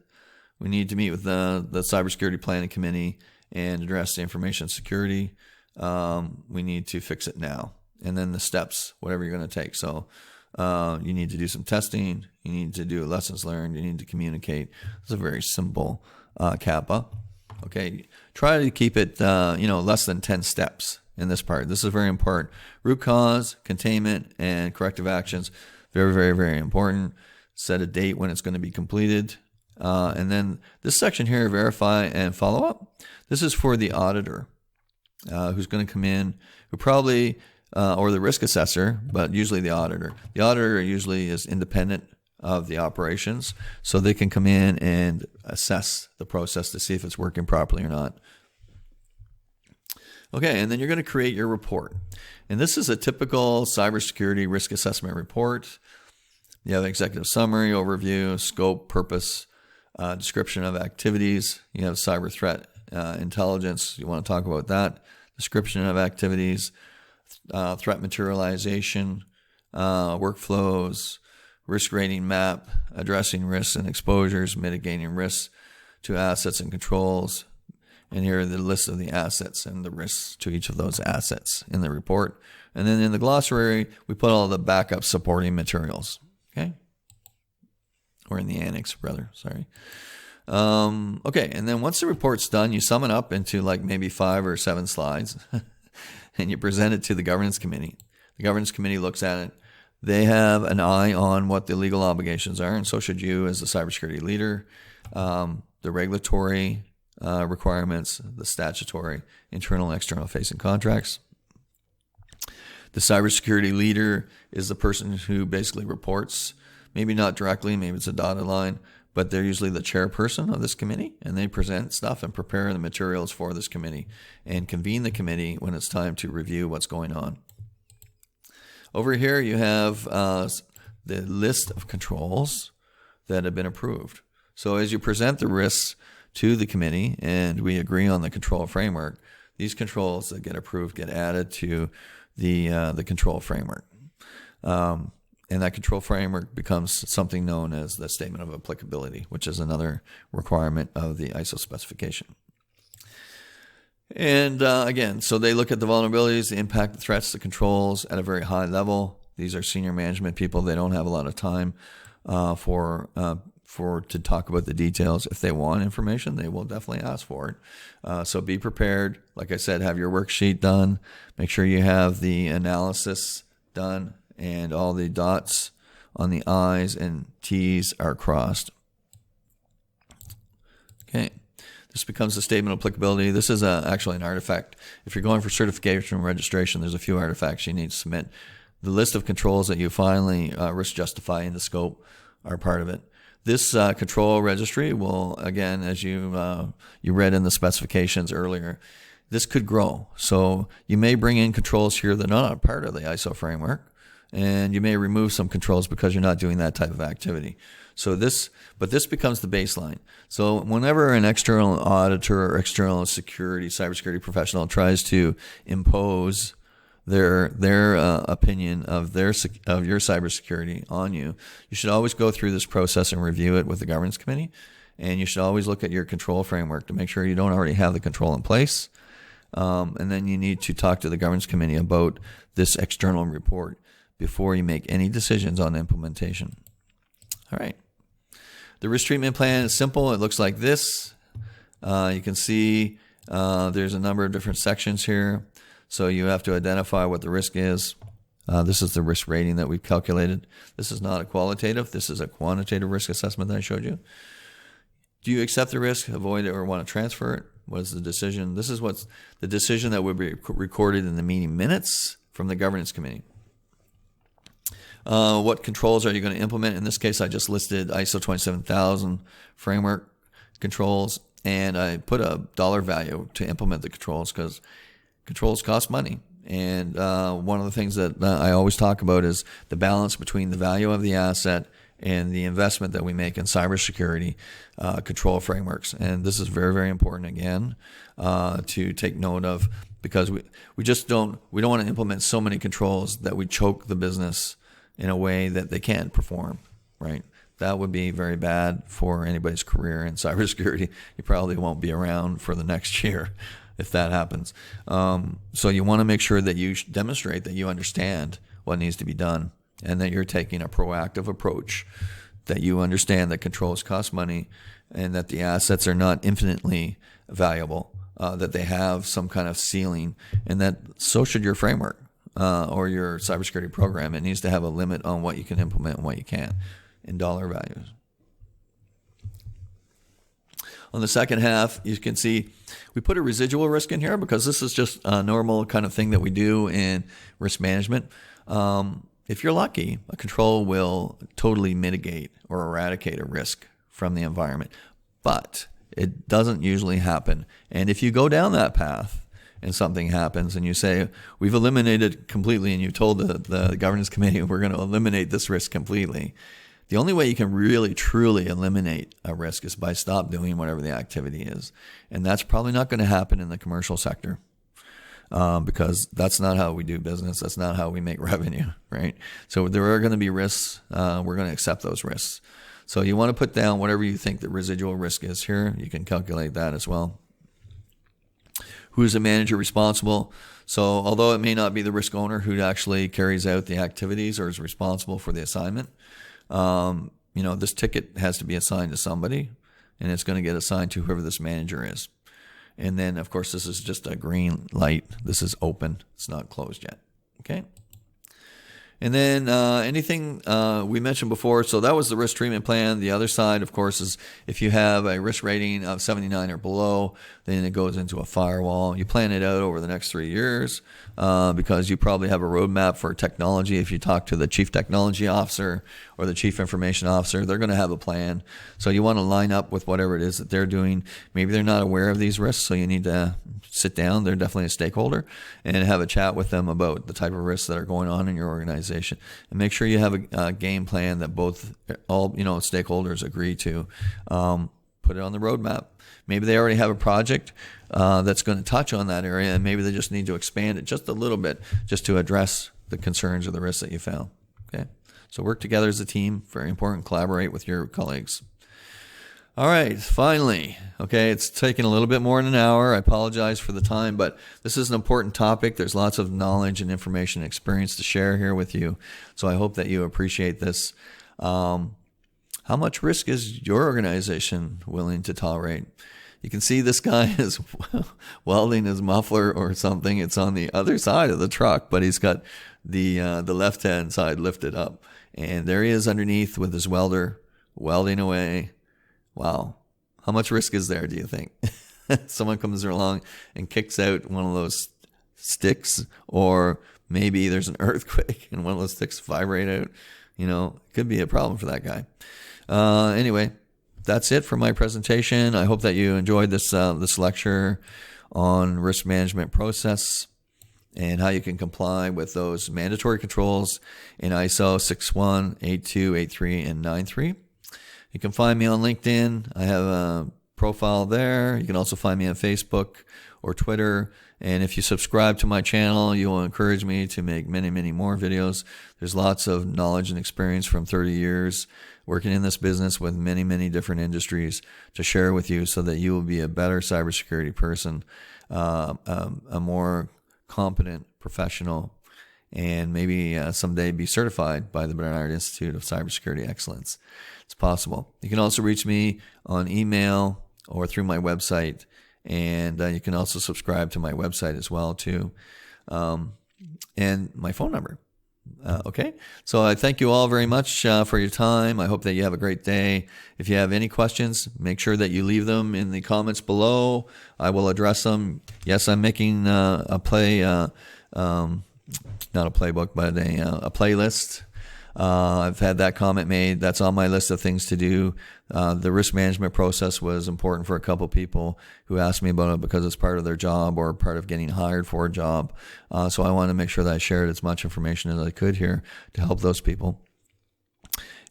Speaker 1: We need to meet with the cybersecurity planning committee and address the information security. We need to fix it now. And then the steps, whatever you're going to take. So you need to do some testing. You need to do lessons learned. You need to communicate. It's a very simple CAPA. Okay, try to keep it less than 10 steps in this part. This is very important. Root cause, containment, and corrective actions. Very, very, very important. Set a date when it's going to be completed. And then this section here, verify and follow up. This is for the auditor who's going to come in, who probably, or the risk assessor, but usually the auditor. The auditor usually is independent of the operations, so they can come in and assess the process to see if it's working properly or not. Okay, and then you're going to create your report. And this is a typical cybersecurity risk assessment report. You have executive summary, overview, scope, purpose, description of activities. You have cyber threat intelligence. You want to talk about that. Description of activities, threat materialization, workflows, risk rating map, addressing risks and exposures, mitigating risks to assets and controls. And here are the list of the assets and the risks to each of those assets in the report. And then in the glossary, we put all the backup supporting materials, okay? Or in the annex, rather, sorry. Okay, and then once the report's done, you sum it up into like maybe 5 or 7 slides, and you present it to the governance committee. The governance committee looks at it. They have an eye on what the legal obligations are, and so should you as the cybersecurity leader. The regulatory requirements, the statutory, internal and external facing contracts. The cybersecurity leader is the person who basically reports, maybe not directly, maybe it's a dotted line, but they're usually the chairperson of this committee, and they present stuff and prepare the materials for this committee and convene the committee when it's time to review what's going on. Over here you have the list of controls that have been approved. So as you present the risks to the committee and we agree on the control framework, these controls that get approved get added to the control framework. And that control framework becomes something known as the statement of applicability, which is another requirement of the ISO specification. And again, so they look at the vulnerabilities, the impact, the threats, the controls at a very high level. These are senior management people. They don't have a lot of time to talk about the details. If they want information, they will definitely ask for it. So be prepared. Like I said, have your worksheet done. Make sure you have the analysis done and all the dots on the I's and T's are crossed. Okay. This becomes a statement of applicability. This is actually an artifact. If you're going for certification and registration, there's a few artifacts you need to submit. The list of controls that you finally risk justify in the scope are part of it. This control registry will, again, as you read in the specifications earlier, this could grow. So you may bring in controls here that are not part of the ISO framework, and you may remove some controls because you're not doing that type of activity. So this becomes the baseline. So whenever an external auditor or external cybersecurity professional tries to impose their opinion of your cybersecurity on you, you should always go through this process and review it with the governance committee. And you should always look at your control framework to make sure you don't already have the control in place. And then you need to talk to the governance committee about this external report before you make any decisions on implementation. All right. The risk treatment plan is simple. It looks like this. You can see there's a number of different sections here. So you have to identify what the risk is. This is the risk rating that we've calculated. This is not a qualitative. This is a quantitative risk assessment that I showed you. Do you accept the risk, avoid it, or want to transfer it? What is the decision? This is what's the decision that would be recorded in the meeting minutes from the governance committee. What controls are you going to implement? In this case, I just listed ISO 27000 framework controls, and I put a dollar value to implement the controls because controls cost money. And one of the things that I always talk about is the balance between the value of the asset and the investment that we make in cybersecurity control frameworks. And this is very, very important, again, to take note of, because we don't want to implement so many controls that we choke the business in a way that they can't perform, right? That would be very bad for anybody's career in cybersecurity. You probably won't be around for the next year if that happens. So you want to make sure that you demonstrate that you understand what needs to be done and that you're taking a proactive approach, that you understand that controls cost money and that the assets are not infinitely valuable, that they have some kind of ceiling, and that so should your framework. Or your cybersecurity program. It needs to have a limit on what you can implement and what you can't in dollar values. On the second half, you can see we put a residual risk in here because this is just a normal kind of thing that we do in risk management. If you're lucky, a control will totally mitigate or eradicate a risk from the environment, but it doesn't usually happen. And if you go down that path, and something happens and you say, we've eliminated completely, and you told the governance committee, we're going to eliminate this risk completely. The only way you can really, truly eliminate a risk is by stop doing whatever the activity is. And that's probably not going to happen in the commercial sector. because that's not how we do business. That's not how we make revenue, right? So there are going to be risks. We're going to accept those risks. So you want to put down whatever you think the residual risk is here. You can calculate that as well. Who's the manager responsible? So although it may not be the risk owner who actually carries out the activities or is responsible for the assignment, this ticket has to be assigned to somebody, and it's going to get assigned to whoever this manager is. And then, of course, this is just a green light. This is open. It's not closed yet. Okay. And then anything we mentioned before, so that was the risk treatment plan. The other side, of course, is if you have a risk rating of 79 or below, then it goes into a firewall. You plan it out over the next 3 years because you probably have a roadmap for technology. If you talk to the chief technology officer or the chief information officer, they're going to have a plan. So you want to line up with whatever it is that they're doing. Maybe they're not aware of these risks, so you need to sit down. They're definitely a stakeholder, and have a chat with them about the type of risks that are going on in your organization, and make sure you have a game plan that all stakeholders agree to. Put it on the roadmap. Maybe they already have a project that's going to touch on that area, and maybe they just need to expand it just a little bit just to address the concerns or the risks that you found. Okay, so work together as a team. Very important. Collaborate with your colleagues. All right, finally, okay, it's taken a little bit more than an hour. I apologize for the time, but this is an important topic. There's lots of knowledge and information and experience to share here with you, so I hope that you appreciate this. How much risk is your organization willing to tolerate? You can see this guy is welding his muffler or something. It's on the other side of the truck, but he's got the left-hand side lifted up, and there he is underneath with his welder welding away. Wow. How much risk is there, do you think? Someone comes along and kicks out one of those sticks, or maybe there's an earthquake and one of those sticks vibrate out. It could be a problem for that guy. Anyway, that's it for my presentation. I hope that you enjoyed this lecture on risk management process and how you can comply with those mandatory controls in ISO 61, 82, 83, and 93. You can find me on LinkedIn. I have a profile there. You can also find me on Facebook or Twitter. And if you subscribe to my channel, you will encourage me to make many, many more videos. There's lots of knowledge and experience from 30 years working in this business with many, many different industries to share with you so that you will be a better cybersecurity person, a more competent professional, and maybe someday be certified by the Bernard Institute of Cybersecurity Excellence. It's possible. You can also reach me on email or through my website, and you can also subscribe to my website as well too, and my phone number. Okay, so I thank you all very much for your time. I hope that you have a great day. If you have any questions, make sure that you leave them in the comments below. I will address them. Yes, I'm making not a playbook, but a playlist. I've had that comment made. That's on my list of things to do. The risk management process was important for a couple people who asked me about it because it's part of their job or part of getting hired for a job. So I wanted to make sure that I shared as much information as I could here to help those people.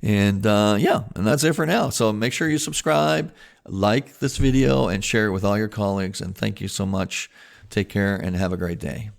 Speaker 1: And and that's it for now. So make sure you subscribe, like this video, and share it with all your colleagues. And thank you so much. Take care and have a great day.